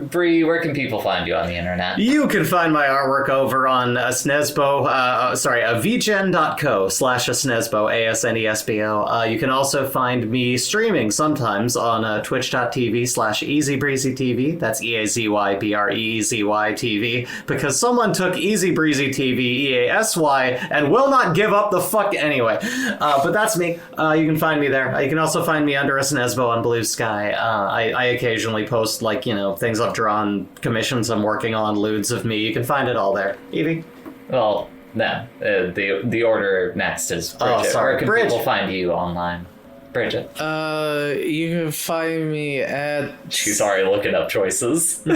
Bree, where can people find you on the internet? you can find my artwork over on avgen.co/asnesbo, ASNESBO. You can also find me streaming sometimes on twitch.tv/EasyBreezyTV. That's EAZYBREEZY TV, because someone took Easy Breezy TV, EASY, and will not give up the fuck anyway. But that's me. You can find me there. You can also find me under Nesbo on Blue Sky. I occasionally post, like, things I've drawn, commissions I'm working on, lewds of me. You can find it all there. Evie? Well, no. The order next is Bridget. Oh, sorry. Where can Bridget. people find you online? Bridget. You can find me at... She's already looking up choices. Go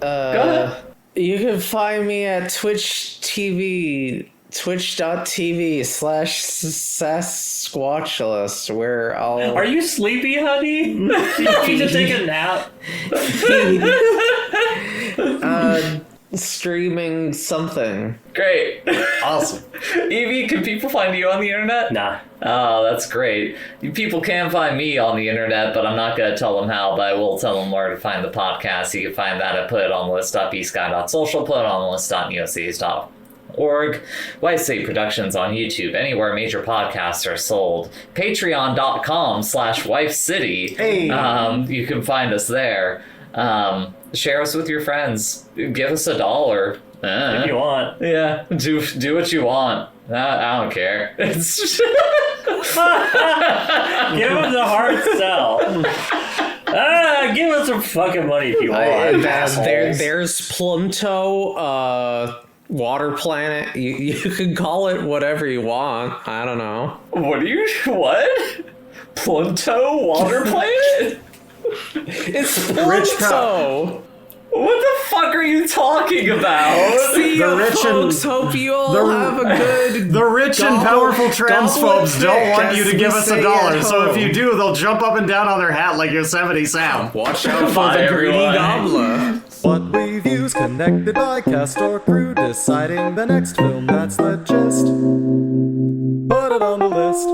ahead. You can find me at twitch.tv/Sasquatchlist, where I'll... Are you sleepy, honey? Do you need to take a nap? streaming something. Great. Awesome. Evie, can people find you on the internet? Nah. Oh, that's great. People can find me on the internet, but I'm not going to tell them how, but I will tell them where to find the podcast. You can find that at putitonlist.bsky.social, putitonlist.neocs.org, White State Productions on YouTube, anywhere major podcasts are sold, patreon.com/wifecity. Hey. You can find us there. Share us with your friends. Give us $1. If you want. Yeah, do what you want. I don't care. It's Give him the hard sell. Give us some fucking money if you want. There's Plumto, Water Planet. You can call it whatever you want. I don't know. what? Plumto Water Planet? It's Rich Plumto. What the fuck are you talking about? See The you rich and- folks. Hope you all have a good... The rich and powerful transphobes don't want you to give us $1, so if you do, they'll jump up and down on their hat like Yosemite Sam. Watch out for Bye, the greedy everyone. gobbler. What we view's connected by cast or crew, deciding the next film, that's the gist. Put it on the list.